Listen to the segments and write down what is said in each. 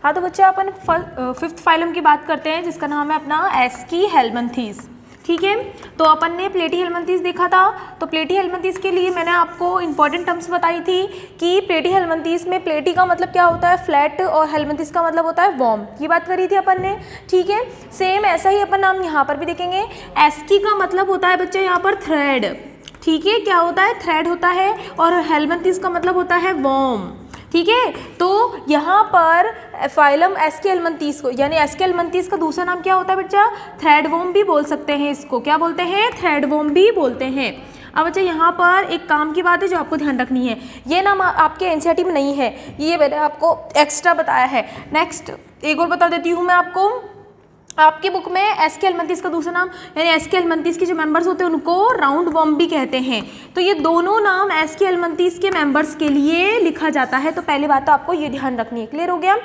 हाँ तो बच्चे अपन फिफ्थ फाइलम की बात करते हैं जिसका नाम है अपना एस्कीहेलमिंथीज। ठीक है, तो अपन ने प्लेटीहेलमिंथीज देखा था। तो प्लेटीहेलमिंथीज के लिए मैंने आपको इंपॉर्टेंट टर्म्स बताई थी कि प्लेटीहेलमिंथीज में प्लेटी का मतलब क्या होता है, फ्लैट, और हेलमिंथीज का मतलब होता है वार्म। ये बात करी थी अपन ने। ठीक है, सेम ऐसा ही अपन नाम यहाँ पर भी देखेंगे। एस्की का मतलब होता है बच्चे यहाँ पर थ्रेड। ठीक है, क्या होता है, थ्रेड होता है, और हेलमिंथीज का मतलब होता है वार्म। ठीक है, तो यहाँ पर फाइलम एस्कीहेलमिंथीज को, यानी एस्कीहेलमिंथीज का दूसरा नाम क्या होता है बच्चा, थ्रेडवर्म भी बोल सकते हैं इसको। क्या बोलते हैं, थ्रेडवर्म भी बोलते हैं। अब बच्चा यहाँ पर एक काम की बात है जो आपको ध्यान रखनी है, ये नाम आपके एनसीईआरटी में नहीं है, ये मैंने आपको एक्स्ट्रा बताया है। नेक्स्ट एक और बता देती हूँ मैं आपको, आपकी बुक में एस्कीहेलमिंथीज का दूसरा नाम, यानी एस्कीहेलमिंथीज के जो मेंबर्स होते हैं उनको राउंडवर्म भी कहते हैं। तो ये दोनों नाम एस्कीहेलमिंथीज के मेंबर्स के लिए लिखा जाता है। तो पहली बात तो आपको ये ध्यान रखनी है। क्लियर हो गया।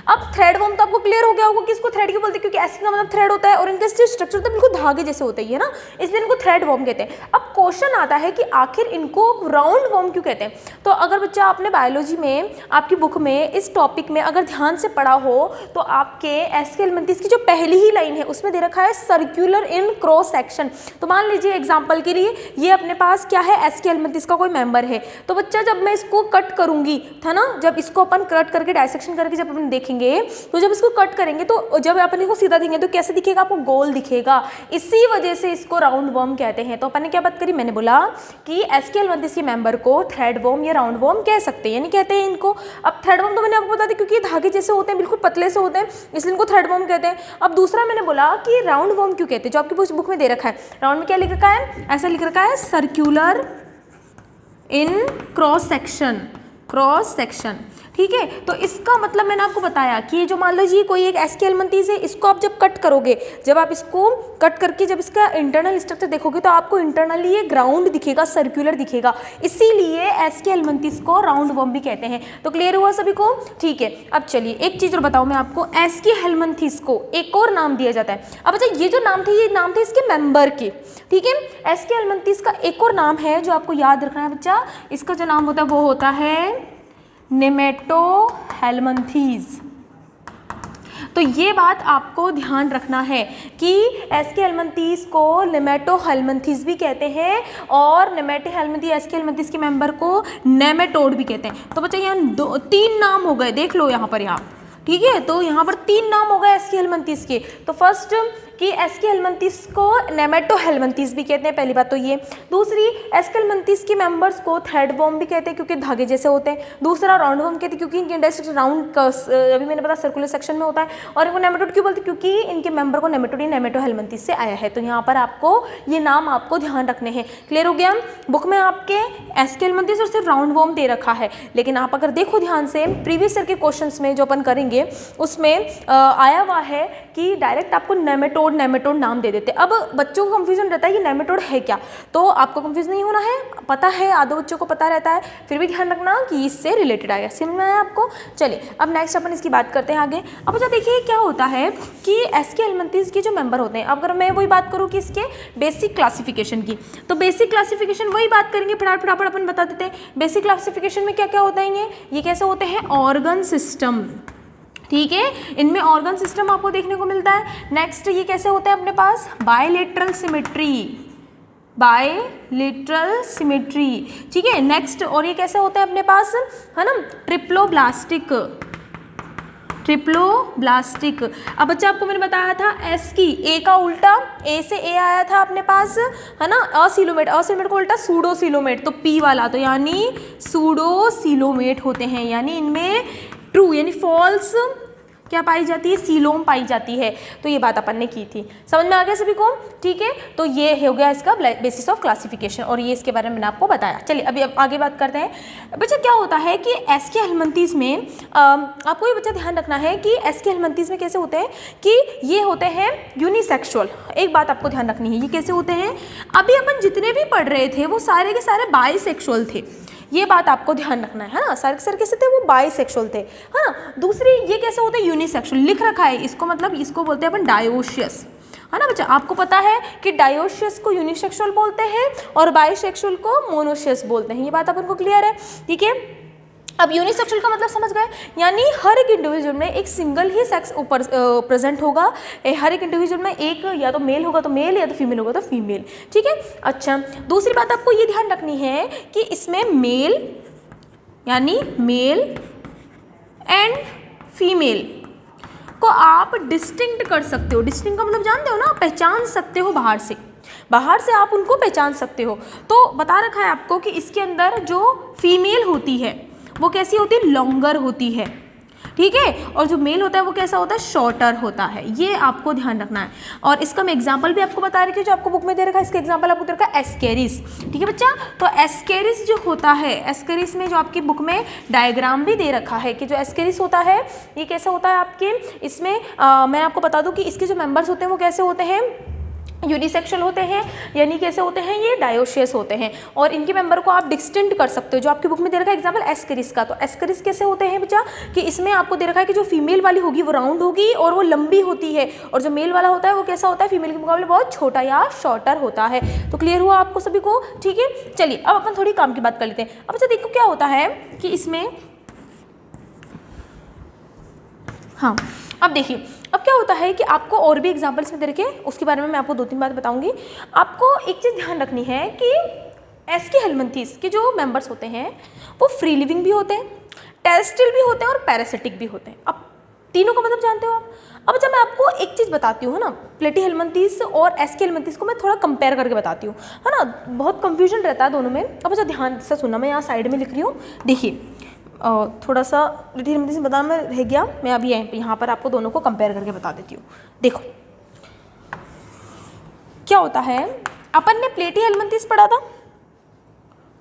अब थ्रेडवर्म तो आपको क्लियर हो गया होगा कि इसको थ्रेड क्यों बोलते हैं, क्योंकि एस्की का मतलब थ्रेड होता है और इनका स्ट्रक्चर होता है बिल्कुल धागे जैसे होता है ना, इसलिए इनको थ्रेडवर्म कहते हैं। अब क्वेश्चन आता है कि आखिर इनको राउंडवर्म क्यों कहते हैं। तो अगर बच्चा आपने बायोलॉजी में आपकी बुक में इस टॉपिक में अगर ध्यान से पढ़ा हो तो आपके एस्कीहेलमिंथीज की जो पहली ही लाइन है उसमें दे रखा है सर्कुलर इन क्रॉस सेक्शन। तो मान लीजिए एग्जांपल के लिए ये अपने पास क्या है, एस्कीहेलमिंथीज का कोई मेंबर है। तो बच्चा जब मैं इसको कट करूंगी था ना, जब इसको अपन कट करके डायसेक्शन करके जब अपन देखेंगे, तो जब इसको कट करेंगे तो जब अपन इसको सीधा देखेंगे तो कैसे दिखेगा, आपको गोल दिखेगा। इसी वजह से इसको राउंडवर्म कहते हैं। तो अपन ने क्या बात करी, मैंने बोला कि एस्कीहेलमिंथीज के मेंबर को थ्रेडवर्म या राउंडवर्म कह सकते हैं, यानी कहते हैं इनको। अब थ्रेडवर्म तो मैंने आपको बता दी क्योंकि धागे जैसे होते हैं, बिल्कुल पतले से होते हैं, इसलिए इनको थ्रेडवर्म कहते हैं। अब दूसरा मैंने बोला कि राउंडवर्म क्यों कहते हैं, जो आपकी बुक में दे रखा है, राउंड में क्या लिख रखा है, ऐसा लिख रखा है circular in cross section, cross section. ठीक है, तो इसका मतलब मैंने आपको बताया कि जो मान लीजिए कोई एक एस्कीहेलमिंथीज है, इसको आप जब कट करोगे, जब आप इसको कट करके जब इसका इंटरनल स्ट्रक्चर देखोगे तो आपको इंटरनली ये ग्राउंड दिखेगा, सर्कुलर दिखेगा, इसीलिए एस्कीहेलमिंथीज को राउंडवर्म भी कहते हैं। तो क्लियर हुआ सभी को। ठीक है, अब चलिए एक चीज और बताऊं मैं आपको, एस्कीहेलमिंथीज को एक और नाम दिया जाता है। अब अच्छा, ये जो नाम थे ये नाम थे इसके मेंबर के। ठीक है, एस्कीहेलमिंथीज का एक और नाम है जो आपको याद रखना है बच्चा, इसका जो नाम होता है वो होता है नेमेटोहेलमिंथीज। तो ये बात आपको ध्यान रखना है कि एस्कीहेलमिंथीज को नेमेटोहेलमिंथीज भी कहते हैं और नेमेटोहेलमिंथीज एस्कीहेलमिंथीज के मेंबर को नेमेटोड भी कहते हैं। तो बच्चा यहाँ तीन नाम हो गए, देख लो यहाँ पर यहाँ। ठीक है, तो यहाँ पर तीन नाम हो गए एस्कीहेलमिंथीज के। तो फर्स्ट कि एस्कीहेलमिंथीज को नेमेटोहेलमिंथीज भी कहते हैं, पहली बात तो ये। दूसरी, एस्कीहेलमिंथीज के मेंबर्स को थ्रेडवर्म भी कहते हैं क्योंकि धागे जैसे होते हैं। दूसरा, राउंडवर्म कहते हैं क्योंकि इनके इंटरसेक्शन राउंड, अभी मैंने बताया सर्कुलर सेक्शन में होता है। और इनको नेमेटोड क्यों बोलते हैं, क्योंकि इनके मेंबर को नेमेटोड या नेमेटोहेलमिंथीज से आया है। तो यहाँ पर आपको ये नाम आपको ध्यान रखने हैं। क्लियर हो गया। बुक में आपके एस्कीहेलमिंथीज और सिर्फ राउंडवर्म दे रखा है, लेकिन आप अगर देखो ध्यान से प्रीवियस ईयर के क्वेश्चन में जो अपन करेंगे उसमें आया हुआ है कि डायरेक्ट आपको नेमेटोड नाम दे देते। अब बच्चों को कंफ्यूजन रहता है कि नेमेटोड है क्या, तो आपको कंफ्यूज नहीं होना है, पता है, आधे बच्चों को पता रहता है, फिर भी ध्यान रखना कि इससे रिलेटेड आएगा। समझ में आया आपको। चलिए अब नेक्स्ट अपन इसकी बात करते हैं आगे। अब अच्छा देखिए क्या होता है कि एस्कीहेलमिंथीज के जो मेंबर होते हैं, अगर मैं वही बात करूँ कि इसके बेसिक क्लासिफिकेशन की, तो बेसिक क्लासिफिकेशन वही बात करेंगे, फटाफट अपन बता देते हैं। बेसिक क्लासिफिकेशन में क्या क्या होता है, ये कैसे होते हैं, ऑर्गन सिस्टम। ठीक है, इनमें ऑर्गन सिस्टम आपको देखने को मिलता है। नेक्स्ट, ये कैसे होता है अपने पास, बायलेटरल सिमेट्री, बायलेटरल सिमेट्री। ठीक है, नेक्स्ट, और ये कैसे होता है अपने पास, है ना, ट्रिप्लोब्लास्टिक, ट्रिप्लोब्लास्टिक। अब बच्चा आपको मैंने बताया था एस की, ए का उल्टा, ए से ए आया था अपने पास, है ना, असिलोमेट, असिलोमेट को उल्टा सूडोसिलोमेट, तो पी वाला, तो यानी सूडोसिलोमेट होते हैं, यानी इनमें ट्रू यानी फॉल्स क्या पाई जाती है, सीलोम पाई जाती है। तो ये बात अपन ने की थी, समझ में आ गया सभी को। ठीक है, तो ये हो गया इसका बेसिस ऑफ क्लासिफिकेशन, और ये इसके बारे में मैंने आपको बताया। चलिए अभी आगे बात करते हैं। बच्चा क्या होता है कि एस्कीहेलमिंथीज में आपको ये बच्चा ध्यान रखना है कि एस्कीहेलमिंथीज में कैसे होते हैं कि ये होते हैं यूनिसेक्सुअल। एक बात आपको ध्यान रखनी है, ये कैसे होते हैं, अभी अपन जितने भी पढ़ रहे थे वो सारे के सारे बाइसेक्सुअल थे, ये बात आपको ध्यान रखना है ना। सारे के सारे कैसे थे, वो बाइसेक्सुअल थे, है ना। दूसरी, ये कैसे होते हैं, यूनिसेक्सुअल लिख रखा है इसको, मतलब इसको बोलते हैं अपन डायोशियस, है ना बच्चा। आपको पता है कि डायोशियस को यूनिसेक्सुअल बोलते हैं और बाइसेक्सुअल को मोनोशियस बोलते हैं, ये बात अपन को क्लियर है। ठीक है, अब यूनिसेक्सुअल का मतलब समझ गए, यानी हर एक इंडिविजुअल में एक सिंगल ही सेक्स ऊपर प्रेजेंट होगा। हर एक इंडिविजुअल में एक या तो मेल होगा तो मेल, या तो फीमेल होगा तो फीमेल, ठीक है। अच्छा, दूसरी बात आपको ये ध्यान रखनी है कि इसमें मेल यानी मेल एंड फीमेल को आप डिस्टिंक्ट कर सकते हो। डिस्टिंक्ट का मतलब जानते हो ना, पहचान सकते हो बाहर से आप उनको पहचान सकते हो। तो बता रखा है आपको कि इसके अंदर जो फीमेल होती है वो कैसी होती है, लॉन्गर होती है, ठीक है, और जो मेल होता है वो कैसा होता है, शॉर्टर होता है। ये आपको ध्यान रखना है। और इसका मैं एग्जांपल भी आपको बता रही थी जो आपको बुक में दे रखा है। इसका एग्जांपल आपको दे रखा है एस्केरिस, ठीक है बच्चा। तो एस्केरिस जो होता है, एस्केरिस में जो आपकी बुक में डायग्राम भी दे रखा है कि जो एस्केरिस होता है ये कैसा होता है आपके, इसमें मैं आपको बता दूँ कि इसके जो मेम्बर्स होते हैं वो कैसे होते हैं, यूनिसेक्सुअल होते हैं, यानी कैसे होते हैं, ये डायोशियस होते हैं। और इनके मेंबर को आप डिस्टिंक्ट कर सकते हो, जो आपकी बुक में दे रखा है एग्जांपल एस्केरिस का। तो एस्केरिस कैसे होते हैं बच्चा, कि इसमें आपको दे रखा है कि जो फीमेल वाली होगी वो राउंड होगी और वो लंबी होती है, और जो मेल वाला होता है वो कैसा होता है, फीमेल के मुकाबले बहुत छोटा या शॉर्टर होता है। तो क्लियर हुआ आपको सभी को, ठीक है। चलिए अब अपन थोड़ी काम की बात कर लेते हैं। अब बच्चा देखो क्या होता है कि इसमें, हाँ अब देखिए अब क्या होता है कि आपको और भी एग्जाम्पल्स में दे रखे, उसके बारे में मैं आपको 2-3 बात बताऊंगी। आपको एक चीज़ ध्यान रखनी है कि एस्की हेलमिंथीज के जो मेंबर्स होते हैं वो फ्री लिविंग भी होते हैं, टेरेस्ट्रियल भी होते हैं और पैरासिटिक भी होते हैं। अब तीनों का मतलब जानते हो आप। अब जब मैं आपको एक चीज़ बताती हूँ, है ना, प्लेटी हेलमिंथीज और एस्की हेलमिंथीज को मैं थोड़ा कंपेयर करके बताती हूँ, है ना, बहुत कंफ्यूजन रहता है दोनों में। अब अच्छा ध्यान से सुनना, मैं यहाँ साइड में लिख रही हूँ, देखिए थोड़ा सा प्लेटी हेलमिंथीज बताना में रह गया, मैं अभी यहाँ पर आपको दोनों को कंपेयर करके बता देती हूँ। देखो क्या होता है, अपन ने प्लेटी हेलमिंथीज पढ़ा था,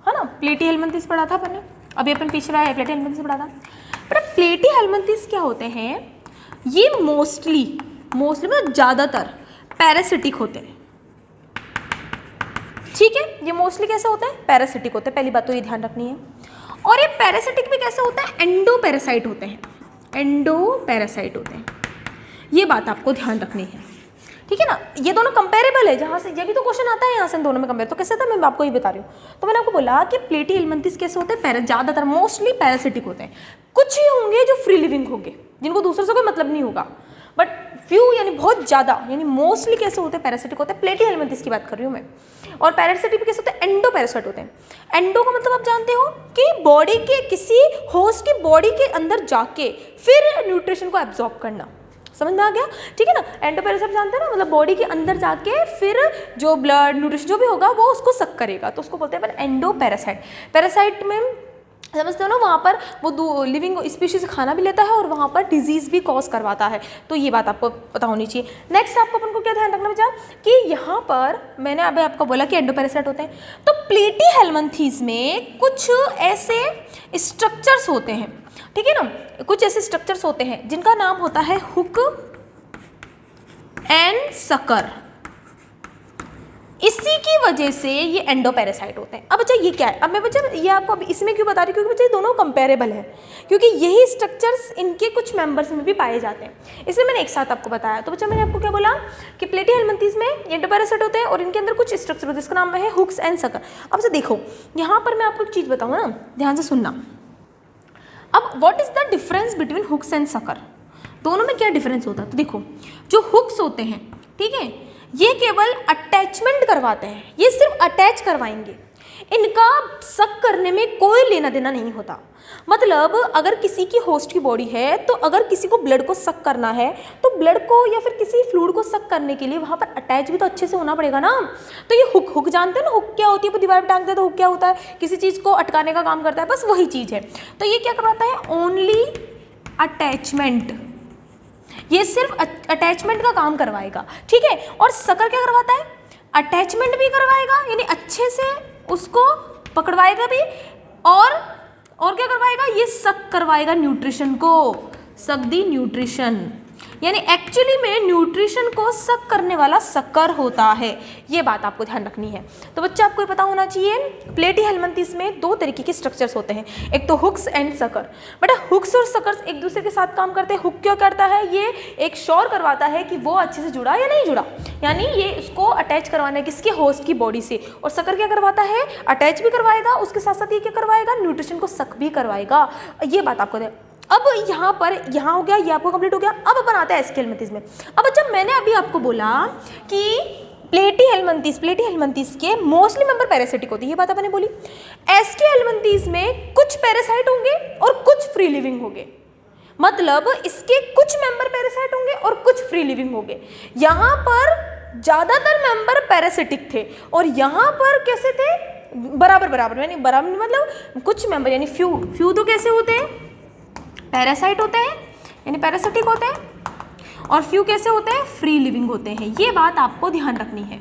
है ना, प्लेटी हेलमिंथीज पढ़ा था अपन ने, अभी अपन पिछला है प्लेटी हेलमिंथीज पढ़ा था। पर प्लेटी हेलमिंथीज क्या होते हैं, ये मोस्टली मतलब ज़्यादातर पैरासिटिक होते हैं, ठीक है। ये मोस्टली कैसे होते हैं, पैरासिटिक होते हैं, पहली बात तो ये ध्यान रखनी है। और ये पैरासिटिक भी कैसे होता है, एंडो पैरासाइट होते हैं, एंडो पैरासाइट होते हैं, ये बात आपको ध्यान रखनी है, ठीक है ना। ये दोनों कंपेरेबल है, जहाँ से ये भी तो क्वेश्चन आता है यहाँ से दोनों में कंपेयर, तो कैसे था मैं आपको ये बता रही हूँ। तो मैंने आपको बोला कि प्लेटी हेलमिंथीज कैसे होते हैं, ज़्यादातर मोस्टली पैरासिटिक होते हैं, कुछ ही होंगे जो फ्री लिविंग होंगे जिनको दूसरों से कोई मतलब नहीं होगा, बट फ्यू यानी बहुत ज़्यादा, यानी मोस्टली कैसे होते हैं, पैरासिटिक होते हैं। प्लेटी हेलमिंथीज की बात कर रही हूँ मैं। और पैरासिटिक कैसे होते हैं, एंडो पैरासाइट होते हैं। एंडो का मतलब आप जानते हो कि बॉडी के किसी होस्ट की बॉडी के अंदर जाके फिर न्यूट्रिशन को एब्जॉर्ब करना, समझ में आ गया, ठीक है ना। एंडो पैरासाइट जानते हैं ना, मतलब बॉडी के अंदर जाके फिर जो ब्लड न्यूट्रिशन जो भी होगा वो उसको सक करेगा, तो उसको बोलते हैं एंडो पैरासाइट। पैरासाइट में समझते हो ना, वहाँ पर वो लिविंग स्पीशीज खाना भी लेता है और वहाँ पर डिजीज़ भी कॉज करवाता है, तो ये बात आपको पता होनी चाहिए। नेक्स्ट आपको अपन को क्या ध्यान रखना बचा कि यहाँ पर मैंने अभी आपको बोला कि एंडो पैरासाइट होते हैं, तो प्लेटी हेलमिंथीज में कुछ ऐसे स्ट्रक्चर्स होते हैं, ठीक है ना, कुछ ऐसे स्ट्रक्चर्स होते हैं जिनका नाम होता है हुक एंड सकर। इसी की वजह से ये एंडो पैरासाइट होते हैं। अब बच्चा ये क्या है, अब मैं बच्चा ये आपको अब इसमें क्यों बता रही हूँ, क्योंकि बच्चा ये दोनों कंपेरेबल है, क्योंकि यही स्ट्रक्चर्स इनके कुछ मेंबर्स में भी पाए जाते हैं, इसलिए मैंने एक साथ आपको बताया। तो बच्चा मैंने आपको क्या बोला कि प्लेटी हेलमिंथीज में एंडो पैरासाइट होते हैं और इनके अंदर कुछ स्ट्रक्चर होते हैं जिसका नाम है हुक्स एंड सकर। अब बच्चा देखो यहाँ पर मैं आपको एक चीज़ बताऊँ ना, ध्यान से सुनना। अब what is the difference between hooks and sucker, दोनों में क्या डिफरेंस होता है। तो देखो जो हुक्स होते हैं, ठीक है, ये केवल अटैचमेंट करवाते हैं, ये सिर्फ अटैच करवाएंगे, इनका सक करने में कोई लेना देना नहीं होता। मतलब अगर किसी की होस्ट की बॉडी है तो अगर किसी को ब्लड को सक करना है तो ब्लड को या फिर किसी फ्लूइड को सक करने के लिए वहाँ पर अटैच भी तो अच्छे से होना पड़ेगा ना। तो ये हुक जानते हैं ना, हुक क्या होती है, वो दीवार पर टांगते हैं तो हुक क्या होता है, किसी चीज़ को अटकाने का काम करता है, बस वही चीज़ है। तो ये क्या करवाता है, ओनली अटैचमेंट, ये सिर्फ अटैचमेंट का काम करवाएगा, ठीक है। और सकर क्या करवाता है, अटैचमेंट भी करवाएगा, यानी अच्छे से उसको पकड़वाएगा भी, और क्या करवाएगा, ये सक करवाएगा न्यूट्रिशन को, सक दी न्यूट्रिशन, यानी एक्चुअली में न्यूट्रिशन को सक करने वाला शक्कर होता है। ये बात आपको ध्यान रखनी है। तो बच्चा आपको पता होना चाहिए प्लेटीहेल्मिन्थेस में दो तरीके के स्ट्रक्चर्स होते हैं, एक तो हुक्स एंड सकर। बेटा हुक्स और सकर्स एक दूसरे के साथ काम करते हैं। हुक क्या करता है, ये एक श्योर करवाता है कि वो अच्छे से जुड़ा या नहीं जुड़ा, यानी ये उसको अटैच करवाना है किसके, होस्ट की बॉडी से। और सकर क्या करवाता है, अटैच भी करवाएगा, उसके साथ साथ ये क्या करवाएगा, न्यूट्रिशन को सक भी करवाएगा। ये बात आपको अब यहाँ पर यहाँ हो गया, ये आपको कंप्लीट हो गया। अब अपन आते हैं एसके हेल्मिन्थेस में। अब अच्छा मैंने अभी आपको बोला कि प्लेटीहेल्मिन्थेस के मोस्टली मेंबर पैरासिटिक होती है, ये बात अपने बोली। एसके हेल्मिन्थेस में कुछ पैरासाइट होंगे और कुछ फ्री लिविंग होंगे, मतलब इसके कुछ मेंबर पैरासाइट होंगे और कुछ फ्री लिविंग होंगे। यहाँ पर ज्यादातर मेंबर पैरासिटिक थे और यहाँ पर कैसे थे, बराबर बराबर, यानी बराबर मतलब कुछ मेंबर यानी फ्यू तो कैसे होते हैं, पैरासाइट होते हैं यानी पैरासिटिक होते हैं, और फ्यू कैसे होते हैं, फ्री लिविंग होते हैं। ये बात आपको ध्यान रखनी है।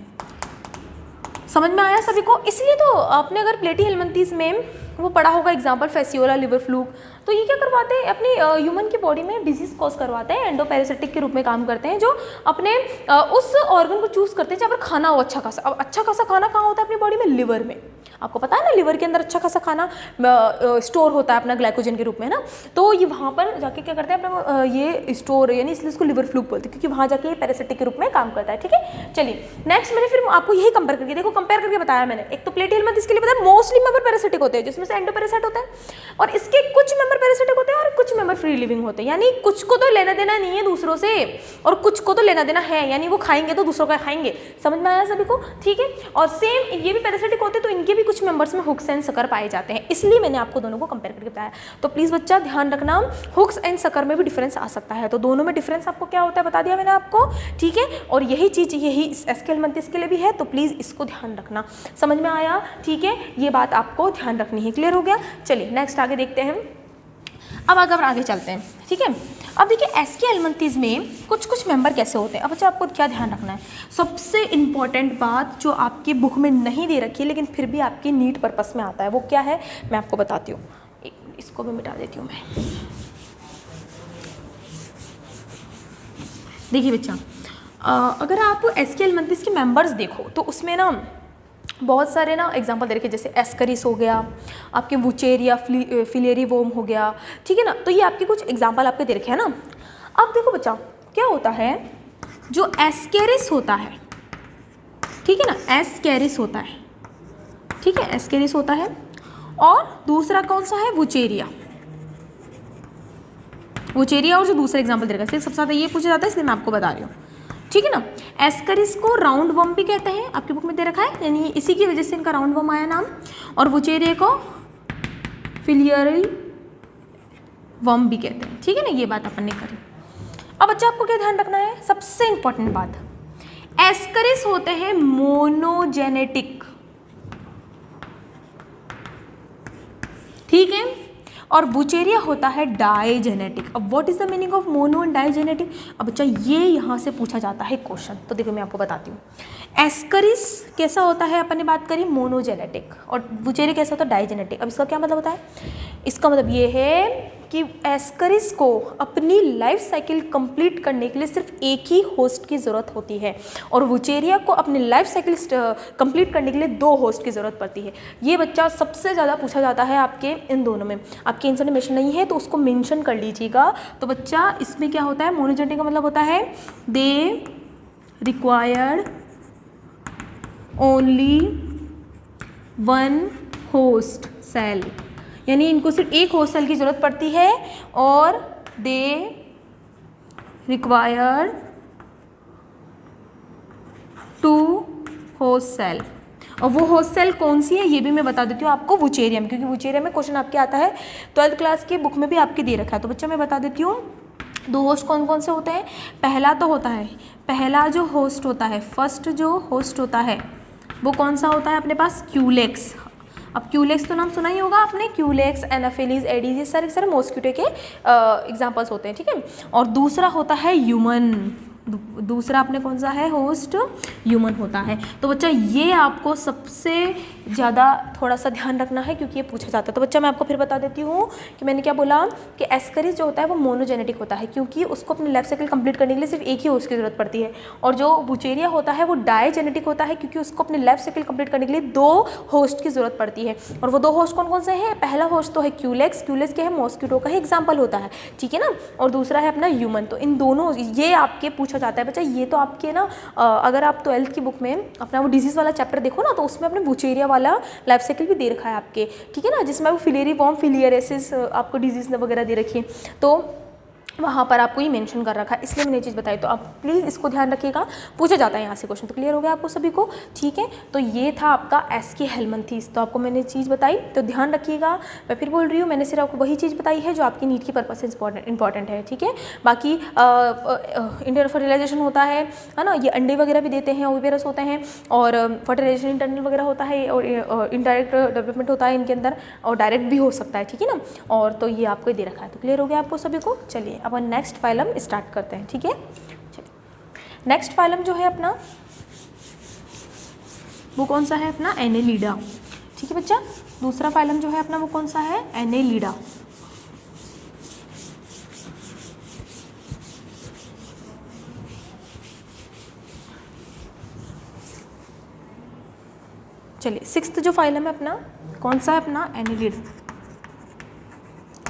समझ में आया सभी को? इसलिए तो आपने अगर प्लेटीहेल्मिन्थेस में वो पढ़ा होगा एग्जाम्पल फेसियोला, लिवर फ्लूक, तो ये क्या करवाते हैं, अपनी ह्यूमन की बॉडी में डिजीज कॉज करवाते हैं, एंडोपैरासिटिक के रूप में काम करते हैं, जो अपने उस ऑर्गन को चूज करते हैं जहाँ पर खाना हो अच्छा खासा। अब अच्छा खासा खाना कहाँ होता है अपनी बॉडी में, लिवर में। आपको पता है ना, लिवर के अंदर अच्छा खासा खाना स्टोर होता है अपना ग्लाइकोजन के रूप में ना, तो ये वहाँ पर जाके क्या करते हैं अपना ये स्टोर, यानी इसलिए इसको लिवर फ्लूक बोलते हैं, क्योंकि वहाँ जाके पैरासिटिक के रूप में काम करता है। ठीक है, चलिए नेक्स्ट मैंने फिर आपको यही कंपेयर करके देखो, कंपेयर करके बताया मैंने। एक तो प्लेटीहेल्मिन्थेस के लिए बताया मोस्टली मेंबर पैरासिटिक होते हैं, जिसमें से एंडोपैरासाइट होता है, और इसके कुछ मेंबर पैरासिटिक होते हैं और कुछ मेंबर फ्री लिविंग होते हैं। यानी कुछ को तो लेना देना नहीं है दूसरों से और कुछ को तो लेना देना है, यानी वो खाएंगे तो दूसरों का खाएंगे। समझ में आया सभी को? ठीक है, और सेम ये भी पैरासिटिक होते हैं, तो इनके भी कुछ मेंबर्स में हुक्स एंड सकर पाए जाते हैं, इसलिए मैंने आपको दोनों को कंपेयर करके बताया। तो प्लीज बच्चा ध्यान रखना, हुक्स एंड सकर में भी डिफरेंस आ सकता है, तो दोनों में डिफरेंस आपको क्या होता है बता दिया मैंने आपको। ठीक है, और यही चीज यही एसके हेल्मिन्थेस के लिए भी है, तो प्लीज इसको ध्यान रखना। समझ में आया? ठीक है, ये बात आपको ध्यान रखनी है। क्लियर हो गया? चलिए नेक्स्ट आगे देखते हैं। अब अगर आगे चलते हैं, ठीक है। अब देखिए एसके हेल्मिन्थेस में कुछ कुछ मेंबर कैसे होते हैं। अब अच्छा आपको क्या ध्यान रखना है, सबसे इंपॉर्टेंट बात जो आपकी बुक में नहीं दे रखी है लेकिन फिर भी आपकी नीट पर्पस में आता है, वो क्या है मैं आपको बताती हूँ। इसको भी मिटा देती हूँ मैं। देखिए बच्चा, अगर आप एसके हेल्मिन्थेस के मेंबर्स देखो तो उसमें ना बहुत सारे ना एग्जाम्पल दे रखे, जैसे एस्करिस हो गया, आपके वुचेरिया फिलेरी वोम हो गया। ठीक है ना, तो ये आपके कुछ एग्जाम्पल आपके दे रखे हैं ना। अब देखो बच्चा क्या होता है, जो एस्केरिस होता है, ठीक है ना, एस्केरिस होता है, ठीक है, एस्केरिस होता है, और दूसरा कौन सा है, वुचेरिया। वुचेरिया और जो दूसरा एग्जाम्पल दे रखा है, सबसे ज़्यादा ये पूछा जाता है इसलिए मैं आपको बता रही हूँ। ठीक है ना, एस्करिस को राउंड वर्म भी कहते हैं, आपकी बुक में दे रखा है, यानी इसी की वजह से इनका राउंड वर्म आया नाम, और वुचेरिया को फिलियरी वर्म भी कहते हैं। ठीक है ना, ये बात अपन ने करी। अब बच्चा आपको क्या ध्यान रखना है, सबसे इंपॉर्टेंट बात, एस्करिस होते हैं मोनोजेनेटिक, ठीक है, और वुचेरिया होता है डाइजेनेटिक। अब what is the meaning of mono and digenetic. अब बच्चा ये यहाँ से पूछा जाता है क्वेश्चन, तो देखो मैं आपको बताती हूँ। एस्करिस कैसा होता है, अपन ने बात करी मोनोजेनेटिक, और वुचेरिया कैसा होता है डाइजेनेटिक। अब इसका क्या मतलब होता है, इसका मतलब ये है कि एस्करिस को अपनी लाइफ साइकिल कंप्लीट करने के लिए सिर्फ एक ही होस्ट की ज़रूरत होती है, और वुचेरिया को अपनी लाइफ साइकिल कंप्लीट करने के लिए 2 होस्ट की ज़रूरत पड़ती है। ये बच्चा सबसे ज़्यादा पूछा जाता है आपके इन दोनों में। आपकी इन्फॉर्मेशन नहीं है तो उसको मेंशन कर लीजिएगा। तो बच्चा इसमें क्या होता है, मोनोजेनेटिक का मतलब होता है they required only 1 host cell, यानी इनको सिर्फ एक होस्ट सेल की ज़रूरत पड़ती है, और दे रिक्वायर 2 होस्ट सेल। और वो होस्ट सेल कौन सी है ये भी मैं बता देती हूँ आपको, वुचेरिया में, क्योंकि वुचेरिया में क्वेश्चन आपके आता है 12th क्लास के बुक में भी आपके दे रखा है। तो बच्चा मैं बता देती हूँ 2 होस्ट कौन कौन से होते हैं। पहला तो होता है, पहला जो होस्ट होता है, फर्स्ट जो होस्ट होता है वो कौन सा होता है अपने पास, क्यूलेक्स। अब क्यूलेक्स तो नाम सुना ही होगा आपने, क्यूलेक्स, एनाफिलीज, एडीज, ये सारे मॉस्किटो के एग्जाम्पल्स होते हैं। ठीक है, और दूसरा होता है ह्यूमन, दूसरा अपने कौन सा है, होस्ट ह्यूमन होता है। तो बच्चा ये आपको सबसे ज़्यादा थोड़ा सा ध्यान रखना है क्योंकि ये पूछा जाता है। तो बच्चा मैं आपको फिर बता देती हूँ कि मैंने क्या बोला कि एस्करिस जो होता है वो मोनोजेनेटिक होता है क्योंकि उसको अपने लाइफ साइकिल कंप्लीट करने के लिए सिर्फ एक ही होस्ट की जरूरत पड़ती है। और जो बुचेरिया होता है वो डायजेनेटिक होता है क्योंकि उसको अपने लाइफ साइकिल कंप्लीट करने के लिए 2 होस्ट की जरूरत पड़ती है। और वो 2 होस्ट कौन कौन से हैं, पहला होस्ट तो है क्यूलेक्स, क्यूलेक्स क्या है, मॉस्किटो का ही एग्जाम्पल होता है, ठीक है ना। और दूसरा है अपना ह्यूमन। तो इन दोनों ये आपके पूछा जाता है बच्चा। ये तो आपके ना अगर आप 12th की बुक में अपना वो डिजीज़ वाला चैप्टर देखो ना तो उसमें अपने बुचेरिया वाला लाइफ साइकिल भी दे रखा है आपके, ठीक है ना, जिसमें वो फिलेरी वॉर्म फिलियरेसिस आपको डिजीज़ वगैरह दे रखी है। तो वहाँ पर आपको ये मेंशन कर रखा है, इसलिए मैंने ये चीज़ बताई। तो आप प्लीज़ इसको ध्यान रखिएगा, पूछा जाता है यहाँ से क्वेश्चन। तो क्लियर हो गया आपको सभी को, ठीक है। तो ये था आपका एस्की हेलमंथीस। तो आपको मैंने चीज़ बताई तो ध्यान रखिएगा। मैं फिर बोल रही हूँ, मैंने सिर्फ आपको वही चीज़ बताई है जो आपकी नीट की पर्पज से इंपॉर्टेंट है, ठीक है। बाकी इंटर फर्टिलाइजेशन होता है ना, ये अंडे वगैरह भी देते हैं, ओविपेरस होते हैं, और फर्टिलाइजेशन इंटरनल वगैरह होता है, और इनडायरेक्ट डेवलपमेंट होता है इनके अंदर, और डायरेक्ट भी हो सकता है, ठीक है ना। और तो ये आपको दे रखा है। तो क्लियर हो गया आपको सभी को। चलिए अपन नेक्स्ट फाइलम स्टार्ट करते हैं, ठीक है। चलिए नेक्स्ट फाइलम जो है अपना वो कौन सा है, अपना एनेलिडा, ठीक है बच्चा। दूसरा फाइलम जो है अपना वो कौन सा है, एनेलिडा। चलिए 6th जो फाइलम है अपना कौन सा है, अपना एनेलिड,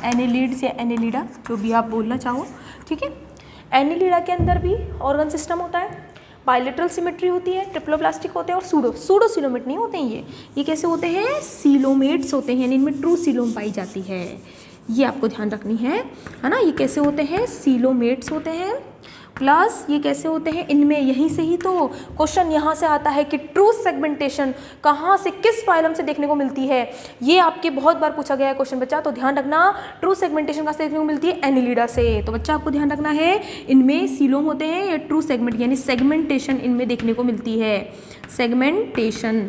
एनेलिड्स या एनेलिडा जो भी आप बोलना चाहो, ठीक है। एनेलिडा के अंदर भी ऑर्गन सिस्टम होता है, बायलेटरल सिमेट्री होती है, ट्रिप्लोप्लास्टिक होते हैं, और सूडो सीलोमेट नहीं होते हैं ये कैसे होते हैं, सीलोमेट्स होते हैं, यानी इनमें ट्रू सीलोम पाई जाती है। ये आपको ध्यान रखनी है ना। ये कैसे होते हैं, सीलोमेट्स होते हैं, प्लस ये कैसे होते हैं, इनमें यहीं से ही तो क्वेश्चन यहाँ से आता है कि ट्रू सेगमेंटेशन कहाँ से, किस फाइलम से देखने को मिलती है। ये आपके बहुत बार पूछा गया है क्वेश्चन बच्चा। तो ध्यान रखना, ट्रू सेगमेंटेशन कहाँ से देखने को मिलती है, एनेलिडा से। तो बच्चा आपको ध्यान रखना है, इनमें सीलोम होते हैं, या ट्रू सेगमेंट यानी सेगमेंटेशन इनमें देखने को मिलती है, सेगमेंटेशन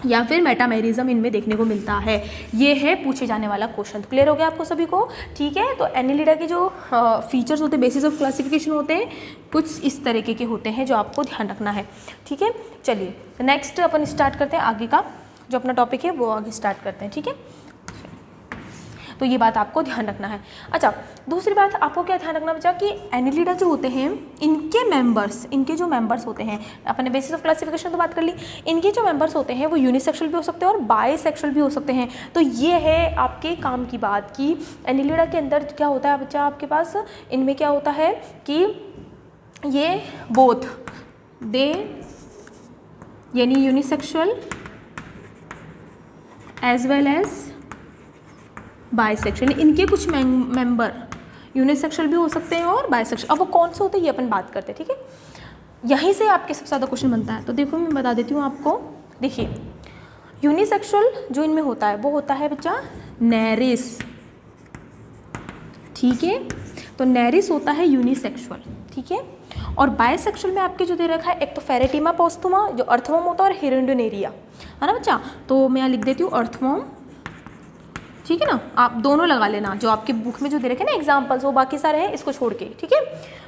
या फिर मेटामेरिज्म इनमें देखने को मिलता है। ये है पूछे जाने वाला क्वेश्चन। क्लियर हो गया आपको सभी को, ठीक है। तो एनेलिडा के जो फीचर्स होते हैं, बेसिस ऑफ क्लासिफिकेशन होते हैं, कुछ इस तरीके के होते हैं जो आपको ध्यान रखना है, ठीक है। चलिए नेक्स्ट अपन स्टार्ट करते हैं, आगे का जो अपना टॉपिक है वो आगे स्टार्ट करते हैं, ठीक है। तो ये बात आपको ध्यान रखना है। अच्छा, दूसरी बात आपको क्या ध्यान रखना बच्चा कि एनेलिडा जो होते हैं इनके मेंबर्स, इनके जो मेंबर्स होते हैं, अपने बेसिस ऑफ क्लासिफिकेशन तो बात कर ली, इनके जो मेंबर्स होते हैं वो यूनिसेक्सुअल भी हो सकते हैं और बायसेक्सुअल भी हो सकते हैं। तो ये है आपके काम की बात कि एनेलिडा के अंदर क्या होता है बच्चा, आपके पास इनमें क्या होता है कि ये बोथ दे यानी unisexual as well as bisexual, इनके कुछ मेंबर यूनिसेक्सुअल भी हो सकते हैं और बायसेक्सुअल। अब वो कौन से होते हैं ये अपन बात करते हैं, ठीक है। यहीं से आपके सबसे ज़्यादा क्वेश्चन बनता है। तो देखो मैं बता देती हूँ आपको, देखिए यूनिसेक्सुअल जो इनमें होता है वो होता है बच्चा नेरिस, ठीक है। तो नेरिस होता है यूनिसेक्सुअल, ठीक है। और बायसेक्सुअल में आपके जो दे रखा है, एक तो फेरेटिमा पोस्टुमा जो अर्थवॉर्म होता है, और हिरंडोनेरिया, है ना बच्चा। तो मैं यहाँ लिख देती हूँ अर्थवॉर्म, ठीक है ना। आप दोनों लगा लेना, जो आपके बुक में जो दे रखे ना एग्जाम्पल्स, वो बाकी सारे हैं इसको छोड़ के, ठीक है।